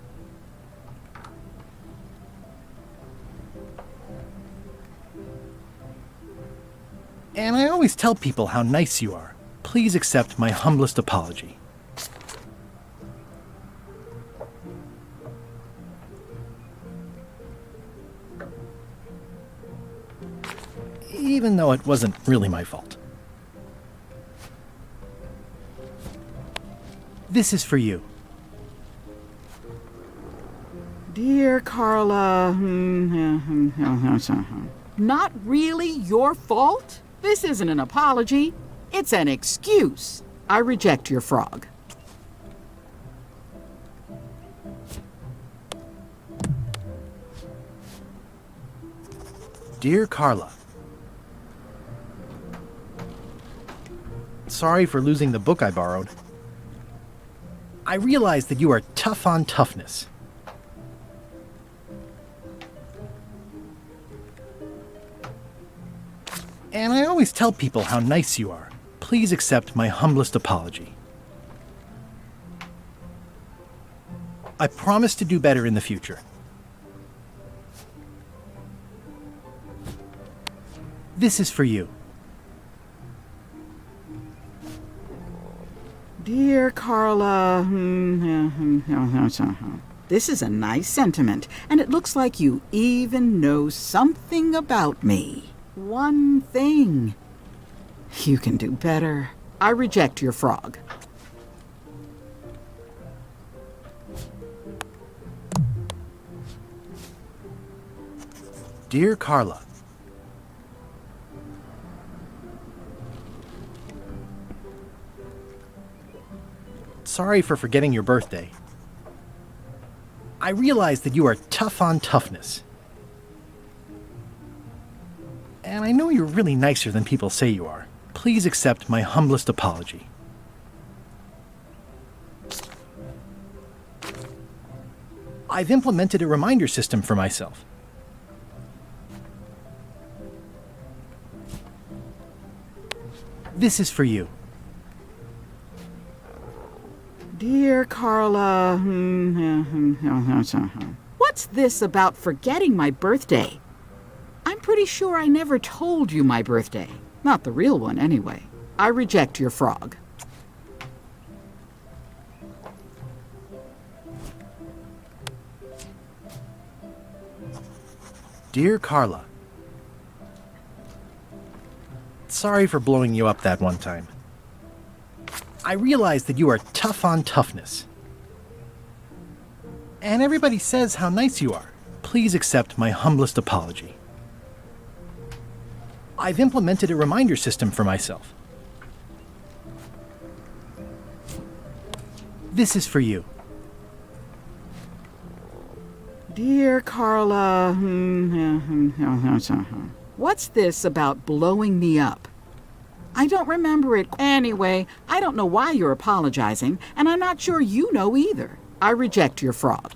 And I always tell people how nice you are. Please accept my humblest apology. Even though it wasn't really my fault. This is for you. Dear Carla, not really your fault? This isn't an apology. It's an excuse. I reject your frog. Dear Carla, sorry for losing the book I borrowed. I realize that you are tough on toughness. And I always tell people how nice you are. Please accept my humblest apology. I promise to do better in the future. This is for you. Dear Carla, this is a nice sentiment, and it looks like you even know something about me. One thing. You can do better. I reject your frog. Dear Carla, sorry for forgetting your birthday. I realize that you are tough on toughness. And I know you're really nicer than people say you are. Please accept my humblest apology. I've implemented a reminder system for myself. This is for you. Dear Carla, what's this about forgetting my birthday? I'm pretty sure I never told you my birthday. Not the real one, anyway. I reject your frog. Dear Carla, sorry for blowing you up that one time. I realize that you are tough on toughness. And everybody says how nice you are. Please accept my humblest apology. I've implemented a reminder system for myself. This is for you. Dear Carla, what's this about blowing me up? I don't remember it. Anyway, I don't know why you're apologizing, and I'm not sure you know either. I reject your frog.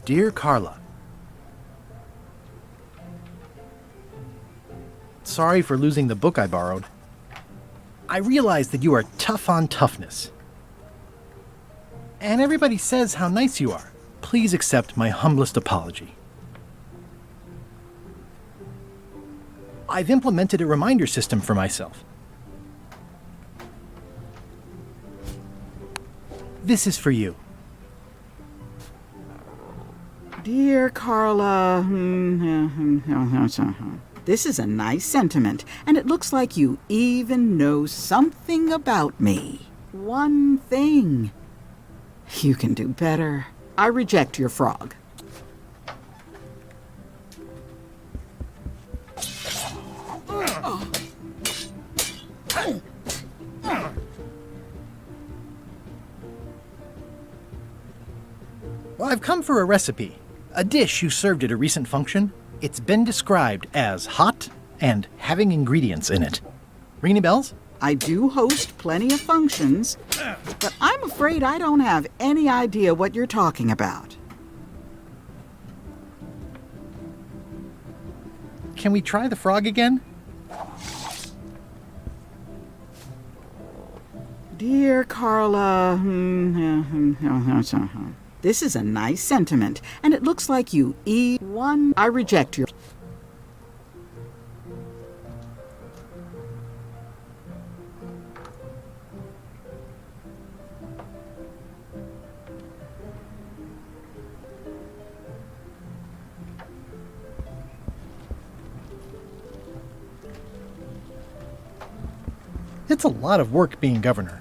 Dear Carla, sorry for losing the book I borrowed. I realize that you are tough on toughness. And everybody says how nice you are. Please accept my humblest apology. I've implemented a reminder system for myself. This is for you. Dear Carla, this is a nice sentiment, and it looks like you even know something about me. One thing. You can do better. I reject your frog. Well, I've come for a recipe. A dish you served at a recent function. It's been described as hot and having ingredients in it. Ring any bells? I do host plenty of functions, but I'm afraid I don't have any idea what you're talking about. Can we try the frog again? Dear Carla, this is a nice sentiment, and it looks like you eat one. I reject your... It's a lot of work being governor.